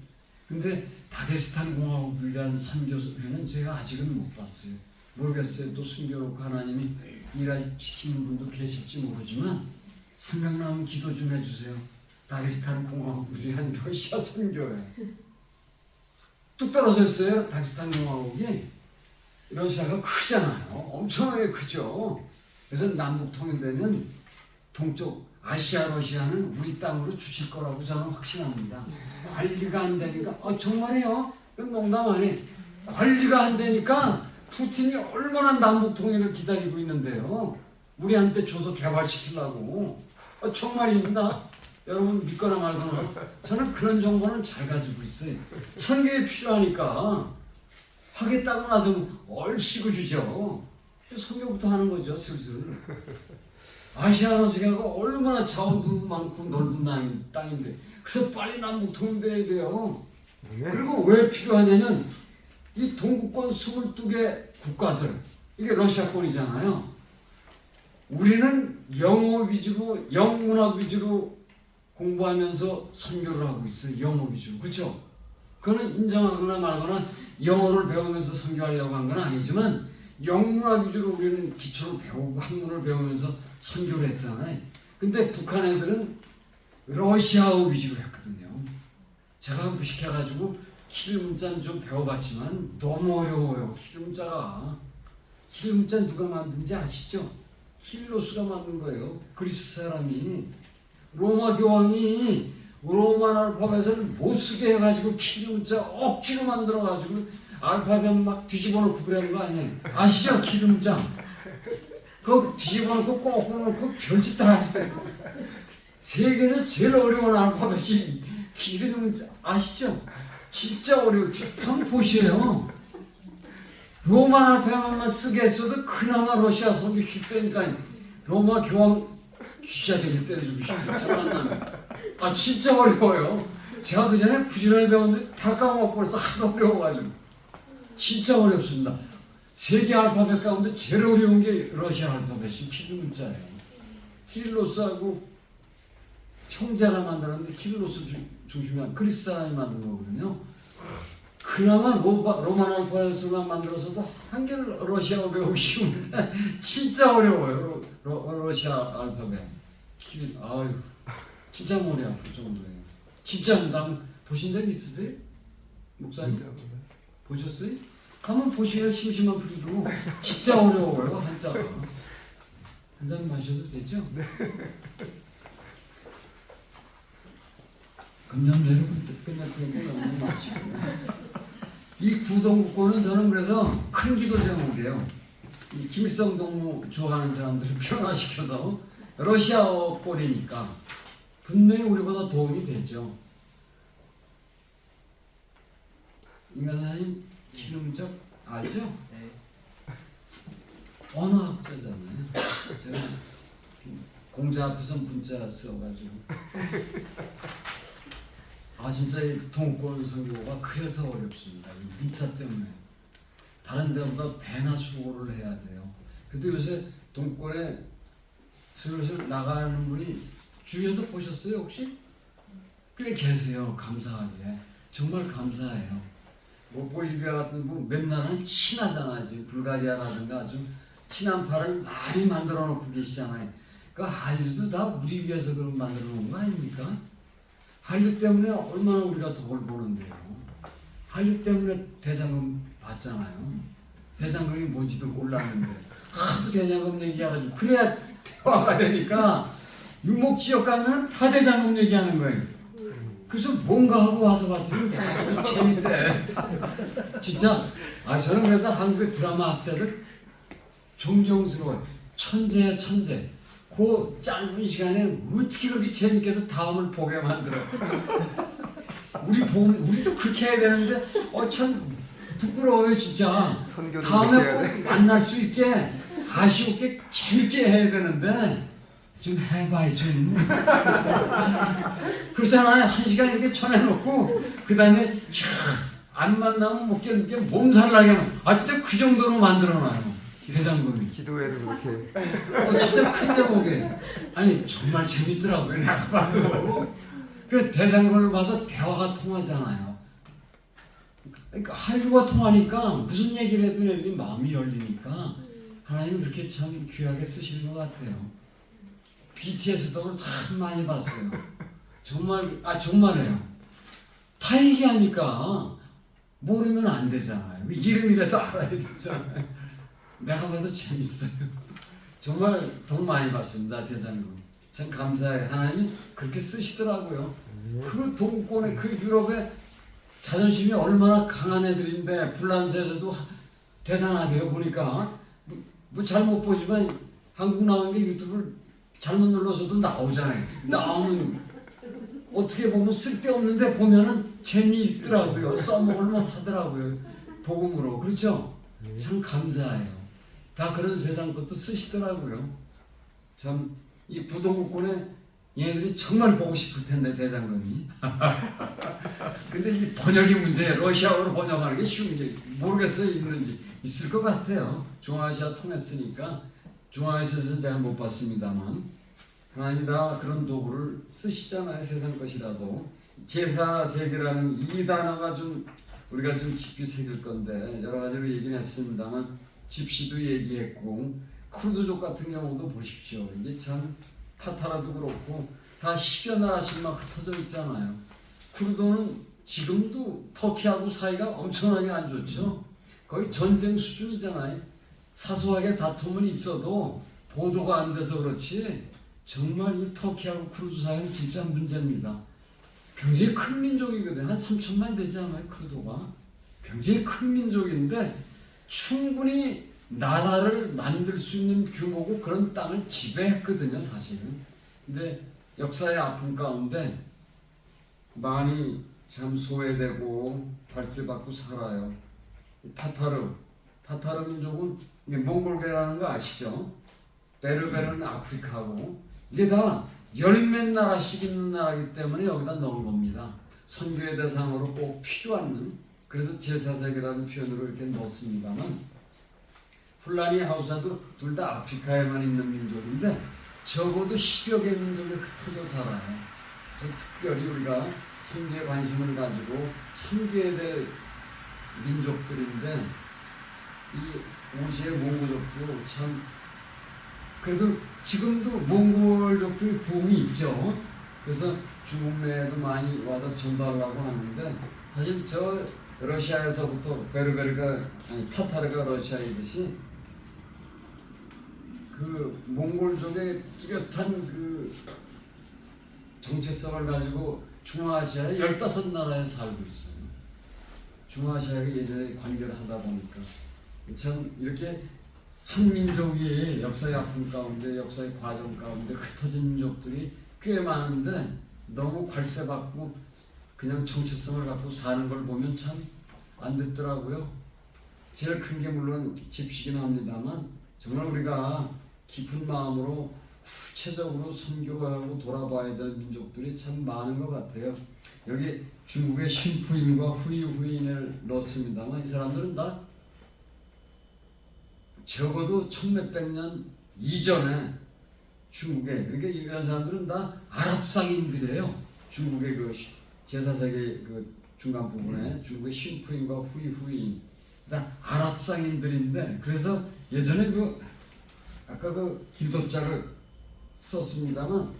근데 다게스탄 공화국이라는 선교회는 제가 아직은 못 봤어요. 모르겠어요. 또 순교롭고 하나님이 일하시키는 분도 계실지 모르지만 생각나면 기도 좀 해주세요. 다게스탄 공화국을 위한 러시아 선교회. 뚝 떨어져 있어요. 다게스탄 공화국이. 러시아가 크잖아요. 엄청나게 크죠. 그래서 남북 통일되면 동쪽 아시아 러시아는 우리 땅으로 주실 거라고 저는 확신합니다. 관리가 안 되니까 정말이에요. 이건 농담 아니에요. 관리가 안 되니까 푸틴이 얼마나 남북 통일을 기다리고 있는데요. 우리한테 줘서 개발시키려고. 정말입니다. 여러분 믿거나 말거나 저는 그런 정보는 잘 가지고 있어요. 선교에 필요하니까 하겠다고 나서 얼씨구 주죠. 선교부터 하는 거죠, 슬슬. 아시아 러시아가 얼마나 자원도 많고 넓은 땅인데 그래서 빨리 남북 통일돼야 돼요. 그리고 왜 필요하냐면 이 동구권 22개 국가들 이게 러시아권이잖아요. 우리는 영어 위주로 영문학 위주로 공부하면서 선교를 하고 있어요. 영어 위주로. 그렇죠? 그거는 인정하거나 말거나 영어를 배우면서 선교하려고 한 건 아니지만 영문학 위주로 우리는 기초를 배우고 한문을 배우면서 선교를 했잖아요. 근데 북한 애들은 러시아어 위주로 했거든요. 제가 무식해가지고 키릴 문자는 좀 배워봤지만 너무 어려워요. 키릴 문자가. 키릴 문자는 누가 만든지 아시죠? 힐로스가 만든 거예요. 그리스 사람이. 로마 교황이 로만 알파벳을 못 쓰게 해가지고 키릴 문자 억지로 만들어가지고 알파벳 막 뒤집어 놓고 그러는 거 아니에요? 아시죠? 키릴 문자. 그거 뒤집어 놓고 꼭 놓고 별짓 다 했어요. 세계에서 제일 어려운 알파벳이 키릴 문자. 아시죠? 진짜 어려워. 한번 보시에요. 로만 알파벳만 쓰게 했어도 그나마 러시아 선교 쉽다니까. 로마 교황 귀자들이 때려주고 싶다. 진짜 어려워요. 제가 그 전에 부지런히 배웠는데 다 까먹고 벌써 하도 어려워가지고. 진짜 어렵습니다. 세계 알파벳 가운데 제일 어려운 게 러시아 알파벳이 키릴 문자예요. 키릴로스하고 형제가 만들었는데 키릴로스 중심이 그리스 사람이 만든 거거든요. 그나마 로만 알파벳만 만들어서도 한결 러시아어 배우기 쉬운데 진짜 어려워요. 러시아 알파벳. 아유, 진짜 머리 아플 정도예요. 진짜 남 보신 적 있으세요? 목사님? 보셨어요? 가면 보시면 심심한 풀이로 진짜 어려워요. 한자가. 한 잔 마셔도 되죠? 네. 금년 내로 끝날 테니까 너무 마시고. 이 구동국권은 저는 그래서 큰 기도 제목이에요. 이 김일성 동무 좋아하는 사람들을 변화시켜서 러시아어 꼴이니까 분명히 우리보다 도움이 되죠. 인간사님 기름적 알죠? 네. 언어학자잖아요. 제가 공자 앞에서 문자 써가지고 진짜 이 동권 선교가 그래서 어렵습니다. 이 문자 때문에. 다른 데보다 배나 수고를 해야 돼요. 그래도 요새 동권에 슬슬 나가는 분이 주위에서 보셨어요 혹시? 꽤 계세요. 감사하게. 정말 감사해요. 뭐 볼리비아 같은 몇 나라는 친하잖아요. 지금 불가리아라든가 아주 친한 파를 많이 만들어 놓고 계시잖아요. 그 한류도 다 우리 위해서 그런 만들어 놓은 거 아닙니까? 한류 때문에 얼마나 우리가 덕을 보는데요. 한류 때문에 대장금 받잖아요. 대장금이 뭔지도 몰랐는데 하도 대장금 얘기해가지고 그래야 대화가 되니까 유목지역 가면 다 대장금 얘기하는 거예요. 그래서 뭔가 하고 와서 봤더니 아주 재밌대. 진짜 저는 그래서 한국 드라마 학자들 존경스러워요. 천재야 천재. 그 짧은 시간에 어떻게 그렇게 재밌게 해서 다음을 보게 만들어. 우리도 그렇게 해야 되는데 참 부끄러워요 진짜. 다음에 꼭 만날 수 있게 아쉬웠게 재밌게 해야 되는데 좀 해봐요 좀. 그렇잖아요. 한 시간 이렇게 쳐내놓고 그 다음에 안 만나면 못 견디게 몸살나게 진짜 그 정도로 만들어놔요. 대장금이. 기도회도 그렇게. 진짜 큰 제목에 아니 정말 재밌더라고요. 내가 봐도. 그 대장금을 봐서 대화가 통하잖아요. 그러니까 한류가 통하니까 무슨 얘기를 해도 애들이 마음이 열리니까 하나님은 그렇게 참 귀하게 쓰시는 것 같아요. BTS도 참 많이 봤어요. 정말이에요. 다 얘기하니까 모르면 안 되잖아요. 이름이라도 알아야 되잖아요. 내가 봐도 재밌어요. 정말 돈 많이 받습니다. 대장금. 참 감사해요. 하나님이 그렇게 쓰시더라고요. 그 동권의 그 유럽의 자존심이 얼마나 강한 애들인데 불란서에서도 대단하대요. 보니까 뭐 잘못 보지만 한국 나온 게 유튜브를 잘못 눌러서도 나오잖아요. 나오는 어떻게 보면 쓸데없는데 보면은 재미있더라고요. 써먹을만 하더라고요. 복음으로. 그렇죠? 참 감사해요. 다 그런 세상 것도 쓰시더라고요. 참 이 부동권에 얘네들이 정말 보고 싶을 텐데 대장금이. 근데 이 번역이 문제예요. 러시아어로 번역하는 게 쉬운지 모르겠어요. 있는지 있을 것 같아요. 중앙아시아 통했으니까 중앙아시아에서는 잘 못 봤습니다만 하나님이 다 그런 도구를 쓰시잖아요. 세상 것이라도. 제사세계라는 이 단어가 좀 우리가 좀 깊이 새길 건데 여러 가지로 얘기는 했습니다만 집시도 얘기했고 쿠르드족 같은 경우도 보십시오. 이게 참 타타라도 그렇고 다 10여 나라씩 막 흩어져 있잖아요. 쿠르드는 지금도 터키하고 사이가 엄청나게 안 좋죠. 거의 전쟁 수준이잖아요. 사소하게 다툼은 있어도 보도가 안 돼서 그렇지 정말 이 터키하고 쿠르드 사이는 진짜 문제입니다. 굉장히 큰 민족이거든요. 한 3천만 되지 않아요? 쿠르드가. 굉장히 큰 민족인데 충분히 나라를 만들 수 있는 규모고 그런 땅을 지배했거든요. 사실은. 근데 역사의 아픔 가운데 많이 참 소외되고 발세받고 살아요. 타타르 민족은 몽골계라는 거 아시죠? 베르베르는 아프리카고 이게 다 열몇 나라씩 있는 나라이기 때문에 여기다 넣은 겁니다. 선교의 대상으로 꼭 필요한 그래서 제사세계라는 표현으로 이렇게 넣었습니다만 풀라니 하우사도 둘 다 아프리카에만 있는 민족인데 적어도 10여 개 민족에 흩어져 살아요. 그래서 특별히 우리가 선교에 관심을 가지고 선교에 대해 민족들인데 이 오시의 몽골족도 참 그래도 지금도 몽골족들이 부흥이 있죠. 그래서 중국 내에도 많이 와서 전도하려고 하는데 사실 저 러시아에서부터 타타르가 러시아이듯이 그 몽골족의 뚜렷한 그 정체성을 가지고 중앙아시아에 15나라에 살고 있어요. 중앙아시아가 예전에 관계를 하다 보니까 참 이렇게 한 민족이 역사의 아픔 가운데 역사의 과정 가운데 흩어진 민족들이 꽤 많은데 너무 괄세받고 그냥 정체성을 갖고 사는 걸 보면 참 안 됐더라고요. 제일 큰 게 물론 집시긴 합니다만 정말 우리가 깊은 마음으로 구체적으로 선교하고 돌아봐야 될 민족들이 참 많은 것 같아요. 여기 중국의 신푸인과 후이인을 넣었습니다만 이 사람들은 다 적어도 1600년 이전에 중국에 그러니까 이런 사람들은 다 아랍상인들이에요. 중국의 그 제사세계 그 중간 부분에 중국의 신푸인과 후이인 다 아랍상인들인데 그래서 예전에 그 아까 그 길도자를 썼습니다만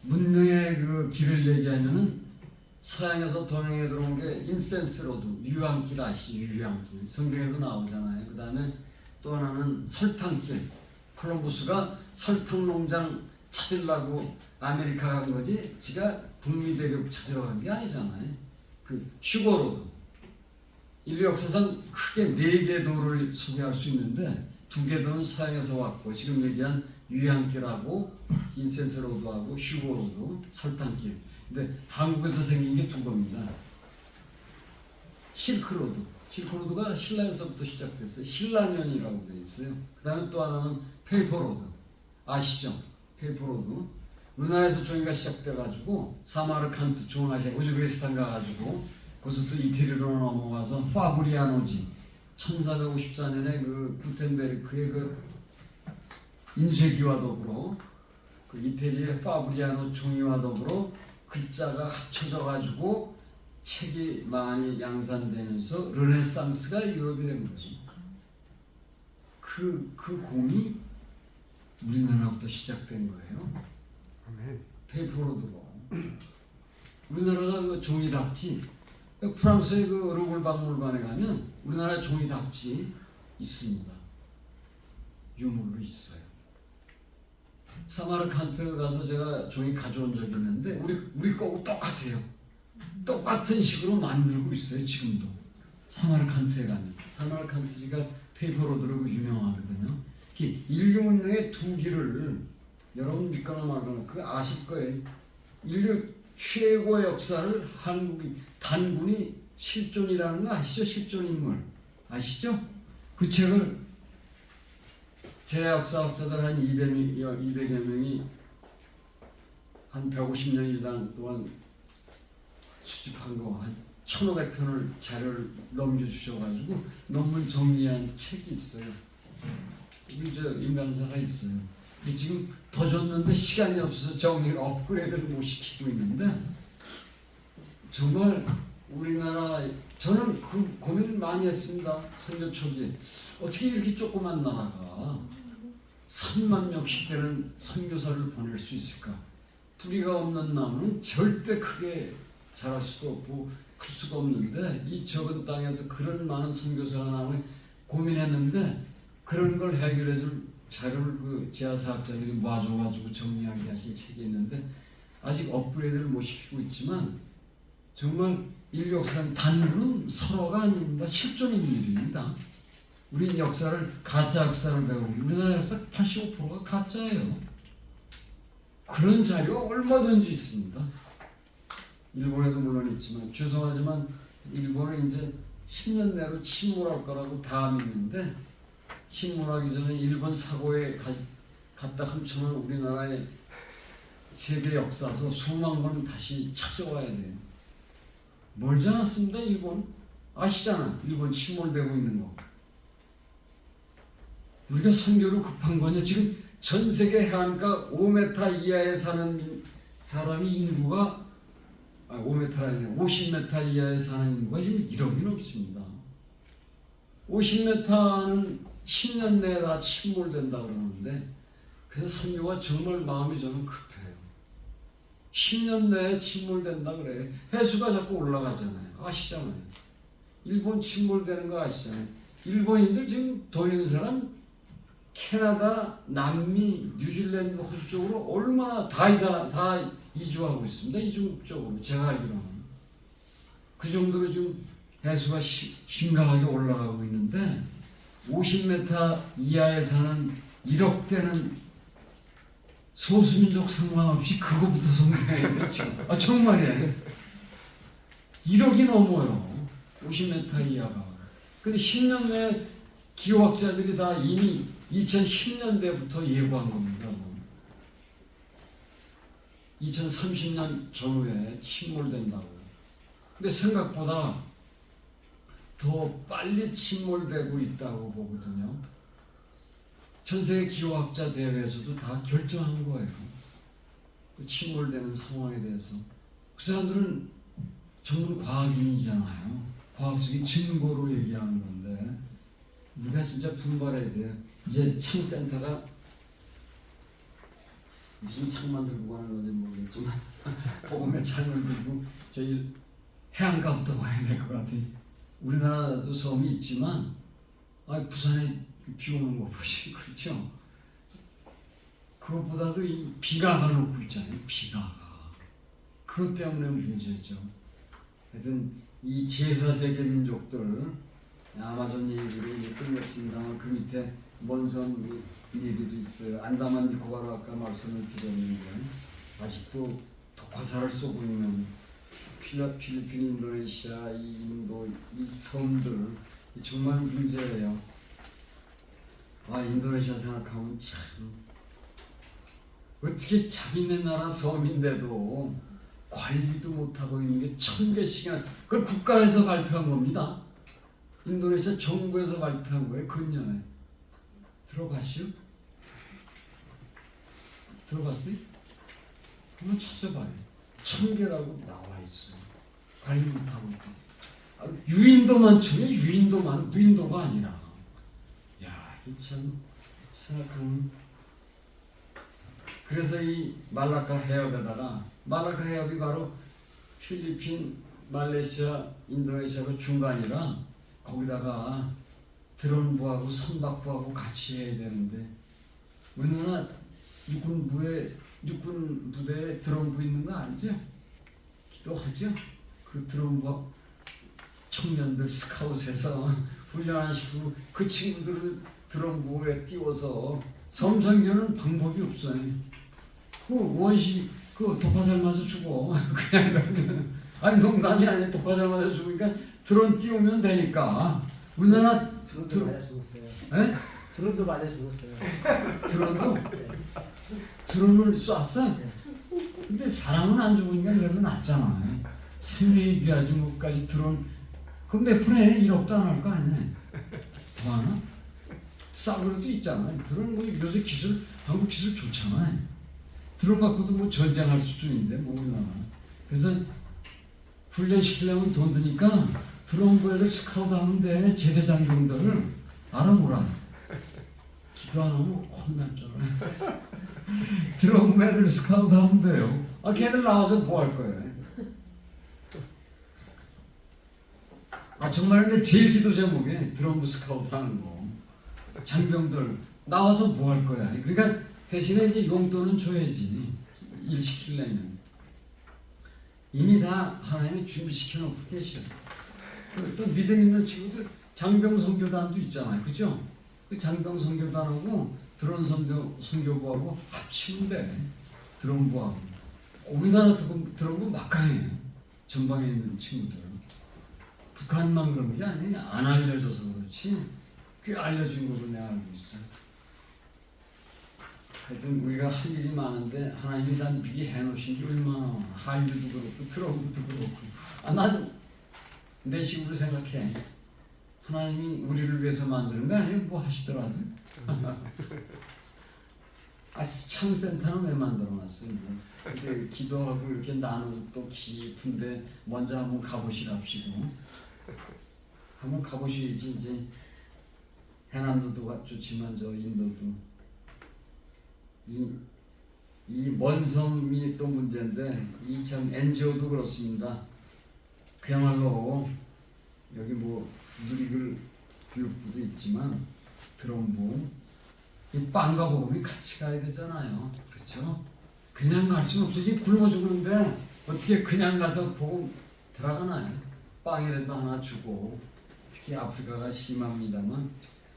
문명의 그 길을 얘기하면은 서양에서 동양에 들어온 게 인센스 로드, 유황길 아시죠? 유황길. 성경에도 나오잖아요. 그 다음에 또 하나는 설탕길. 콜럼부스가 설탕 농장 찾으려고 아메리카 간 거지, 지가 북미 대륙 찾으러 간 게 아니잖아요. 그 슈거로드. 인류 역사상 크게 4개 도를 소개할 수 있는데 2개 도는 서양에서 왔고, 지금 얘기한 유양길하고 인센스 로드하고 슈거로드, 설탕길. 근데 한국에서 생긴 게 2겁니다. 실크로드. 실크로드가 신라에서부터 시작됐어요. 신라년이라고 되어 있어요. 그 다음에 또 하나는 페이퍼로드. 아시죠? 페이퍼로드. 우리나라에서 종이가 시작돼가지고 사마르칸트 중앙아시아 우즈베키스탄 가가지고 거기서 또 이태리로 넘어가서 파브리아노지 1454년에 그 구텐베르크의 그 인쇄기와 더불어 그 이태리의 파브리아노 종이와 더불어 글자가 합쳐져 가지고 책이 많이 양산되면서 르네상스가 유럽이 된 거죠. 그 공이 우리나라부터 시작된 거예요. 페이퍼로드로. 우리나라가 그 종이 닭지, 프랑스의 그 루블 박물관에 가면 우리나라 종이 닭지 있습니다. 유물로 있어요. 사마르칸트 가서 제가 종이 가져온 적이 있는데 우리 거고 똑같아요. 똑같은 식으로 만들고 있어요. 지금도. 사마르칸트에 가면. 사마르칸트지가 페이퍼로드로 유명하거든요. 인류 문명의 2기를 여러분 믿거나 말거나 그거 아실 거예요. 인류 최고의 역사를 단군이 실존이라는 거 아시죠? 실존인물 아시죠? 그 책을 제 역사학자들 한 200여 명이 한 150년 이상 동안 수집한 거 한 1500편을 자료를 넘겨주셔가지고 논문 정리한 책이 있어요. 우리 저 인간사가 있어요. 지금 더 줬는데 시간이 없어서 정리를 업그레이드를 못 시키고 있는데, 정말 우리나라, 저는 그 고민을 많이 했습니다. 선교 초기에 어떻게 이렇게 조그만 나라가 3만 명씩 되는 선교사를 보낼 수 있을까? 뿌리가 없는 나무는 절대 크게 자랄 수도 없고 클 수가 없는데, 이 적은 땅에서 그런 많은 선교사가 나오면 고민했는데, 그런 걸 해결해줄 자료를 그 제아사학자들이 모아줘가지고 정리하게 하신 책이 있는데, 아직 업그레이드를 못 시키고 있지만 정말 인류 역사는 단군은 서로가 아닙니다. 실존 인물입니다. 우린 역사를, 가짜 역사를 배우고, 우리나라 역사 85%가 가짜예요. 그런 자료가 얼마든지 있습니다. 일본에도 물론 있지만, 죄송하지만 일본은 이제 10년 내로 침몰할 거라고 다 믿는데, 침몰하기 전에 일본 사고에 갖다 훔쳐놓은 우리나라의 세계 역사서 수만 번 다시 찾아와야 돼요. 멀지 않았습니다. 일본 아시잖아. 일본 침몰되고 있는 거. 우리가 선교로 급한 거냐? 지금 전 세계 해안가 5m 이하에 사는 사람이 인구가 5m가 아니라 50m 이하에 사는 인구가 지금 1억이 넘습니다. 50m는 10년 내에 다 침몰된다고 그러는데, 그래서 선교가 정말 마음이 저는 급해요. 10년 내에 침몰된다 그래. 해수가 자꾸 올라가잖아요. 아시잖아요. 일본 침몰되는 거 아시잖아요. 일본인들 지금 동양사람 캐나다, 남미, 뉴질랜드, 호주 쪽으로 얼마나 다 이주하고 있습니다. 이중 쪽으로 제가 알기로는. 그 정도로 지금 해수가 심각하게 올라가고 있는데, 50m 이하에 사는 1억 되는 소수민족 상관없이 그거부터 성공해야 돼 지금. 정말이에요. 1억이 넘어요. 50m 이하가. 근데 10년 내에 기후학자들이 다 이미 2010년대부터 예고한 겁니다. 2030년 전후에 침몰된다고요. 근데 생각보다 더 빨리 침몰되고 있다고 보거든요. 전 세계 기후학자 대회에서도 다 결정한 거예요. 그 침몰되는 상황에 대해서. 그 사람들은 전문 과학인이잖아요. 과학적인 증거로 얘기하는 건데, 우리가 진짜 분발해야 돼요. 이제 창센터가 무슨 창만 들고 가는 건지 모르겠지만 복음의 창을 들고 저희 해안가부터 가야 될 것 같아요. 우리나라도 섬이 있지만 부산에 비 오는 거 보시 그렇죠? 그것보다도 이 비가 가놓고 있잖아요. 비가 그것 때문에 문제죠. 하여튼 이 제4세계 민족들 아마존 얘기로 이제 끝냈습니다만 그 밑에 먼섬 얘기도 있어요. 안다만 니코바르 아까 말씀을 드렸는데 아직도 독화살을 쏘고 있는 필리핀, 인도네시아, 이 인도 이 섬들 정말 문제예요. 인도네시아 생각하면 참 어떻게 자기네 나라 섬인데도 관리도 못하고 있는 게 1000개씩이나 그걸 국가에서 발표한 겁니다. 인도네시아 정부에서 발표한 거예요. 근년에 들어봤어요? 들어봤어요? 한번 찾아봐요. 1000개라고 나와 있어요. 관리 못하고 있고 유인도만 쳐요. 유인도만 무인도가 아니라 야, 이 참 생각하면 그래서 이 말라카 해협에다가 말라카 해협이 바로 필리핀, 말레이시아, 인도네시아 그 중간이라 거기다가 드론부하고 선박부하고 같이 해야 되는데 우리나라 육군 부대에 드론부 있는 거 알죠? 기도하죠? 그 드론부 청년들 스카웃에서 훈련하시고 그 친구들을 드론부에 띄워서 섬선교는 방법이 없어요. 그 원시 그 독화살 맞아 죽어. 그냥 아니 농담이 아니야. 독화살 맞아 죽으니까 드론 띄우면 되니까. 우리나라 드론도 맞아 죽었어요. 에? 드론도 맞아 죽었어요. 드론도 드론을 쐈어. 근데 사람은 안 죽으니까 그래도 낫잖아. 생명이 귀하지 뭐까지 드론 그 몇 푼에 1억도 안 할 거 아니야. 더 하나? 싸구려도 있잖아. 드론 뭐 요새 기술 한국 기술 좋잖아. 드론 갖고도 뭐 전쟁할 수준인데 뭐 우리나라. 그래서 훈련시키려면 돈 드니까 드론부에를 스카우트 하는데 제대 장병들을 알아보라. 기도 안 하면 혼났잖아. 드론부 애들 스카우트 하면 돼요. 걔들 나와서 뭐 할 거예요? 정말 근데 제일 기도 제목에 드론부 스카우트 하는 거. 장병들 나와서 뭐 할 거야? 그러니까 대신에 이제 용돈은 줘야지. 일 시키려면. 이미 다 하나님이 준비시켜 놓고 계셔. 또 믿음 있는 친구들 장병 선교단도 있잖아요. 그죠? 그 장병 선교단하고 드론 선교부하고 합치면 돼. 드론부하고. 우리나라 드론부 막강해요. 전방에 있는 친구들. 북한만 그런 게 아니야. 안 알려줘서 그렇지. 꽤 알려준 걸로 내가 알고 있어. 하여튼 우리가 할 일이 많은데 하나님이 다 미리 해놓으신 게 얼마나 많아. 한류도 그렇고 드럼도 그렇고. 난 내 식으로 생각해. 하나님이 우리를 위해서 만드는 거 아니에요? 뭐 하시더라도. 창센터는 왜 만들어놨어요? 뭐. 이렇게 기도하고 이렇게 나누고 또 깊은데 먼저 한번 가보시랍시고. 한번 가보셔야지. 이제 해남도도 좋지만 저 인도도 이 먼 섬이 또 문제인데 이 참 NGO도 그렇습니다. 그야말로 여기 뭐 누리글 교육부도 있지만 드럼부 이 빵과 복음이 같이 가야 되잖아요. 그렇죠? 그냥 갈 수는 없죠. 지금 굶어 죽는데 어떻게 그냥 가서 복음 들어가나요? 빵이라도 하나 주고. 특히 아프리카가 심합니다만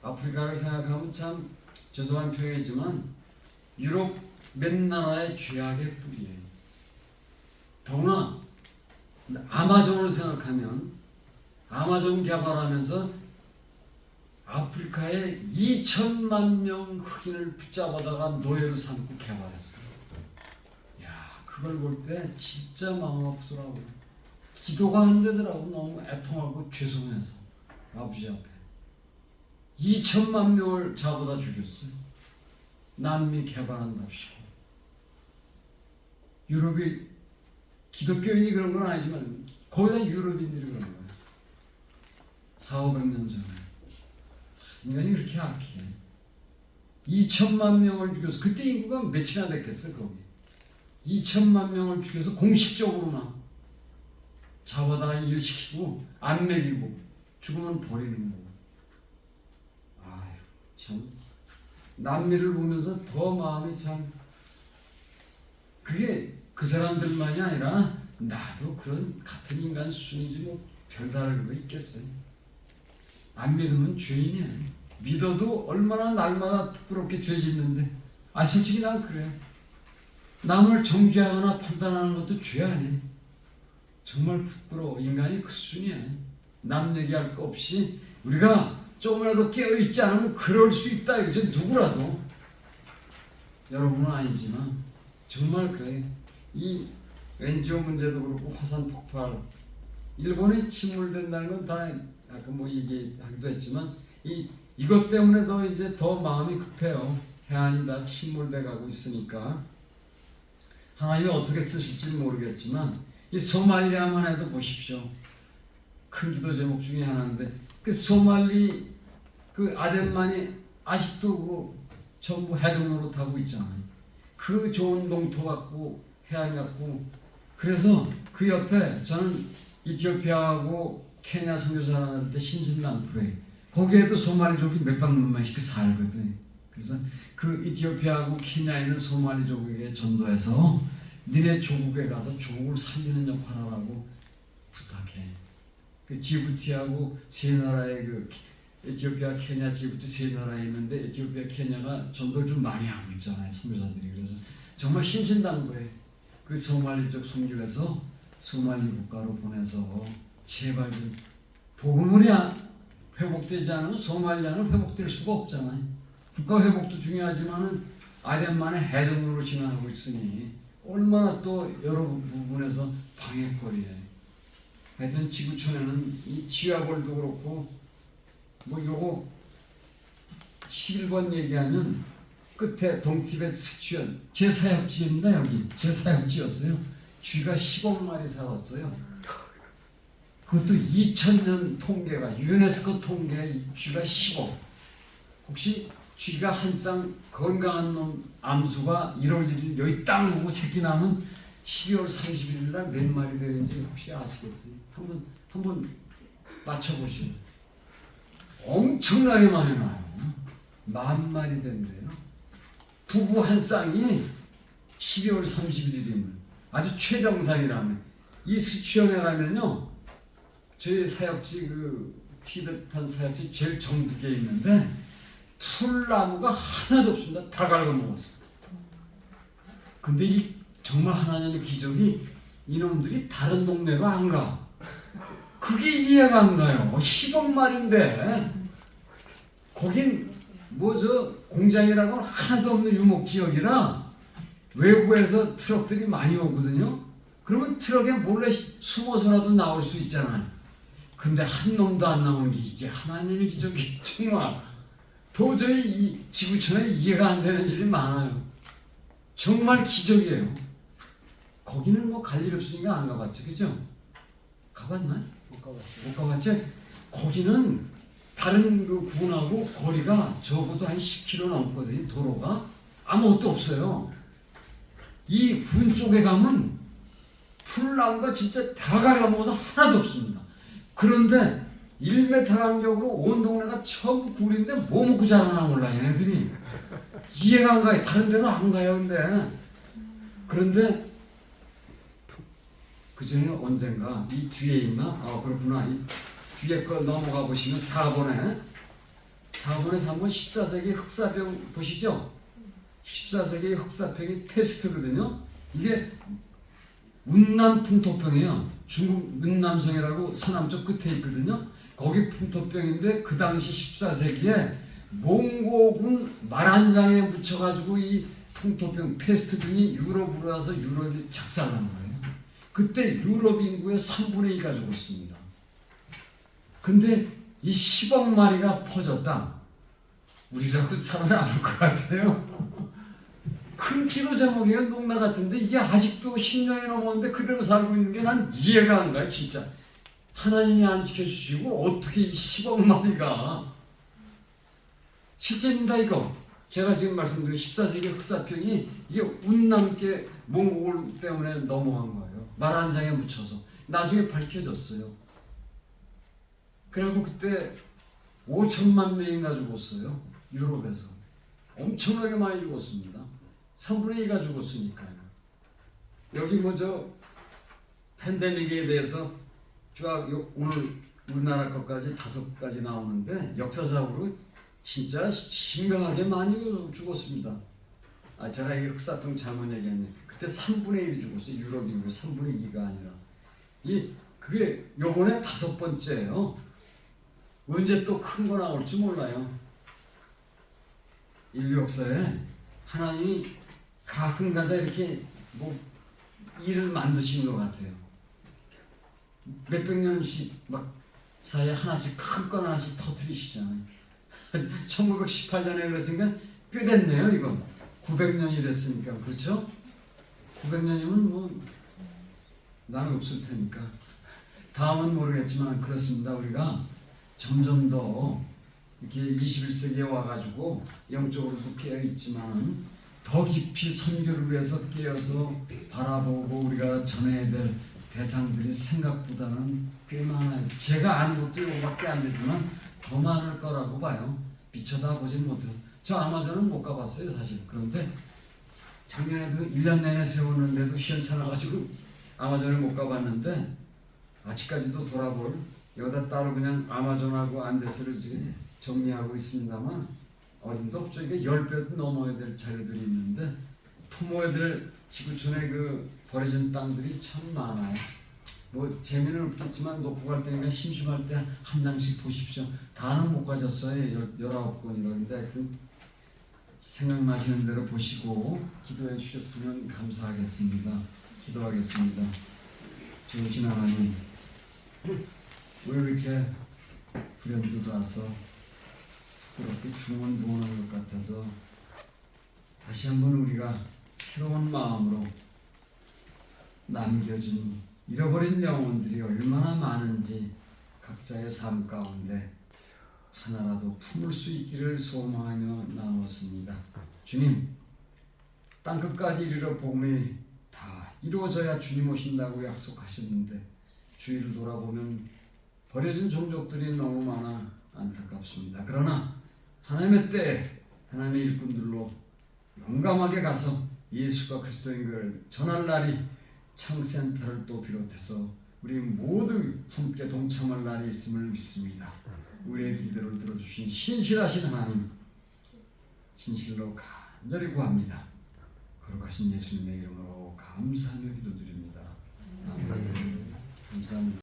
아프리카를 생각하면 참 죄송한 표현이지만 유럽 몇 나라의 죄악의 뿌리예요. 더구나 아마존을 생각하면 아마존 개발하면서 아프리카에 2천만 명 흑인을 붙잡아다가 노예로 삼고 개발했어요. 야, 그걸 볼 때 진짜 마음 아프더라고요. 기도가 안 되더라고. 너무 애통하고 죄송해서 아버지 앞에 2천만 명을 잡아다 죽였어요. 남미 개발한답시고. 유럽이 기독교인이 그런 건 아니지만 거의 다 유럽인들이 그런 거예요. 400~500년 전에. 인간이 그렇게 악해. 2천만 명을 죽여서 그때 인구가 몇이나 됐겠어 거기. 2천만 명을 죽여서 공식적으로만 잡아다가 일시키고 안 먹이고 죽으면 버리는 거고. 아휴 참 남미를 보면서 더 마음이 참 그게 그 사람들만이 아니라 나도 그런 같은 인간 수준이지 뭐 별다른 거 있겠어요. 안 믿으면 죄인이야. 믿어도 얼마나 날마다 부끄럽게 죄 짓는데 솔직히 난 그래. 남을 정죄하거나 판단하는 것도 죄 아니야. 정말 부끄러워. 인간이 그 수준이야. 남 얘기할 거 없이 우리가 조금이라도 깨어있지 않으면 그럴 수 있다 이거죠. 누구라도. 여러분은 아니지만 정말 그래. 이 NGO 문제도 그렇고 화산 폭발 일본에 침몰된다는 건 다 아까 뭐 얘기하기도 했지만 이것 때문에 더 마음이 급해요. 해안이 다 침몰돼 가고 있으니까 하나님이 어떻게 쓰실지 모르겠지만 이 소말리아만 해도 보십시오. 큰 기도 제목 중에 하나인데 그 소말리 그 아덴만이 아직도 그 전부 해적로로 타고 있잖아요. 그 좋은 농토 갖고 해안 갖고 그래서 그 옆에 저는 이티오피아하고 케냐 선교사를 할 때 신신당부에 거기에도 소말리족이 몇백 명씩 살거든. 그래서 그 이티오피아하고 케냐에 있는 소말리족에게 전도해서 니네 조국에 가서 조국을 살리는 역할을 하라고 부탁해. 그 지부티하고 세 나라의 그 에티오피아, 케냐, 지부티 세 나라에 있는데 에티오피아, 케냐가 전도를 좀 많이 하고 있잖아요. 선교사들이. 그래서 정말 신신당부에 그 소말리족 선교해서 소말리 국가로 보내서 제발 좀 복음이 회복되지 않으면 소말리아는 회복될 수가 없잖아요. 국가 회복도 중요하지만은 아덴만의 해적로로 진화하고 있으니 얼마나 또 여러 부분에서 방해거리에. 하여튼 지구촌에는 이 지하골도 그렇고 뭐 요거 11번 얘기하면 끝에 동티벳 스치언 제 사역지입니다. 여기 제 사역지였어요. 쥐가 10억 마리 살았어요. 그것도 2000년 통계가 유네스코 통계 쥐가 10억. 혹시 쥐가 한 쌍 건강한 놈 암수가 1월 1일 여기 땅 보고 새끼 나면 12월 31일 날 몇 마리 되는지 혹시 아시겠어요? 한번 맞춰보시죠. 엄청나게 많이 나요. 10,000마리 된대요. 부부 한 쌍이 12월 31일이면 아주 최정상이라면 이 스치원에 가면요. 저희 사역지 그 티베탄 사역지 제일 정북에 있는데 풀나무가 하나도 없습니다. 다 갉아먹었어요. 근데 이 정말 하나님의 기적이 이놈들이 다른 동네로 안 가. 그게 이해가 안 가요. 10억 마리인데 거긴 뭐 저 공장이라고 하나도 없는 유목지역이라 외부에서 트럭들이 많이 오거든요. 그러면 트럭에 몰래 숨어서라도 나올 수 있잖아요. 근데 한 놈도 안 나오는 게 이게 하나님의 기적이 정말 도저히 이 지구촌에 이해가 안 되는 일이 많아요. 정말 기적이에요. 거기는 뭐 갈 일 없으니까 안 가봤죠. 그죠? 가봤나요? 못 가봤죠? 거기는 다른 그 군하고 거리가 적어도 한 10km 넘거든요. 도로가 아무것도 없어요. 이 군 쪽에 가면 풀나무가 진짜 다 갉아먹어서 하나도 없습니다. 그런데 1m 간격으로 온 동네가 전부 굴인데 뭐 먹고 자라나 몰라 얘네들이. 이해가 안 가요. 다른 데는 안 가요. 그런데 그 전에 언젠가 이 뒤에 있나? 그렇구나. 이 뒤에 거 넘어가 보시면 4번에서 한번 14세기 흑사병 보시죠? 14세기 흑사병이 패스트거든요. 이게 운남 풍토병이에요. 중국 운남성이라고 서남쪽 끝에 있거든요. 거기 풍토병인데 그 당시 14세기에 몽고군 말 한 장에 묻혀가지고 이 풍토병 패스트병이 유럽으로 와서 유럽이 작살난 거예요. 그때 유럽 인구의 3분의 2가 죽었습니다. 근데 이 10억 마리가 퍼졌다. 우리라도 살아남을 것 같아요. 큰 기도 제목이에요. 농나 같은데 이게 아직도 10년이 넘었는데 그대로 살고 있는 게 난 이해가 안 가요. 진짜. 하나님이 안 지켜주시고 어떻게 이 10억 마리가 실제입니다. 이거 제가 지금 말씀드린 14세기 흑사병이 이게 운남께 몽골 때문에 넘어간 거예요. 말 한 장에 묻혀서. 나중에 밝혀졌어요. 그리고 그때 5천만 명인가 죽었어요. 유럽에서. 엄청나게 많이 죽었습니다. 3분의 2가 죽었으니까요. 여기 저 팬데믹에 대해서 쫙 오늘 우리나라 것까지 5가지 나오는데 역사적으로 진짜 심각하게 많이 죽었습니다. 제가 이 흑사병 잘못 얘기했네. 그때 3분의 1이 죽었어요. 유럽인구 3분의 2가 아니라. 그게 요번에 5번째예요. 언제 또 큰 거 나올지 몰라요. 인류 역사에 하나님이 가끔가다 이렇게 일을 만드신 것 같아요. 몇백 년씩 막 사이에 하나씩 큰 건 하나씩 터뜨리시잖아요. 1918년에 그랬으니까 꽤 됐네요. 이거 900년이 됐으니까. 그렇죠? 900년이면 나는 없을 테니까. 다음은 모르겠지만 그렇습니다. 우리가 점점 더 이렇게 21세기에 와가지고 영적으로도 깨어있지만 더 깊이 선교를 위해서 깨어서 바라보고 우리가 전해야 될 대상들이 생각보다는 꽤 많아요. 제가 아는 것도 이거밖에 안 되지만 더 많을 거라고 봐요. 미쳐다 보진 못해서. 저 아마존은 못 가봤어요 사실. 그런데 작년에도 1년 내내 세웠는데도 시원찮아가지고 아마존을 못 가봤는데 아직까지도 돌아볼 여기다 따로 그냥 아마존하고 안데스를 지금 정리하고 있습니다만 어림도 없죠. 이게 10배 넘어야 될 자료들이 있는데 품어야 될 지구촌에 버려진 땅들이 참 많아요. 재미는 없겠지만 놓고 갈 때니까 심심할 때 한 장씩 보십시오. 다는 못 가졌어요. 19권이라는데 하여튼 생각나시는 대로 보시고 기도해 주셨으면 감사하겠습니다. 기도하겠습니다. 좋으신 하나님, 왜 이렇게 불현듯 와서 부끄럽게 중언부언한 것 같아서 다시 한번 우리가 새로운 마음으로 남겨진 잃어버린 영혼들이 얼마나 많은지 각자의 삶 가운데 하나라도 품을 수 있기를 소망하며 나누었습니다. 주님, 땅끝까지 이르러 복음이 다 이루어져야 주님 오신다고 약속하셨는데 주위를 돌아보면 버려진 종족들이 너무 많아 안타깝습니다. 그러나 하나님의 때에 하나님의 일꾼들로 용감하게 가서 예수가 그리스도인 걸 전할 날이 창센터를 또 비롯해서 우리 모두 함께 동참할 날이 있음을 믿습니다. 우리의 기도를 들어주신 신실하신 하나님, 진실로 간절히 구합니다. 거룩하신 예수님의 이름으로 감사하며 기도드립니다. 아멘. 감사합니다.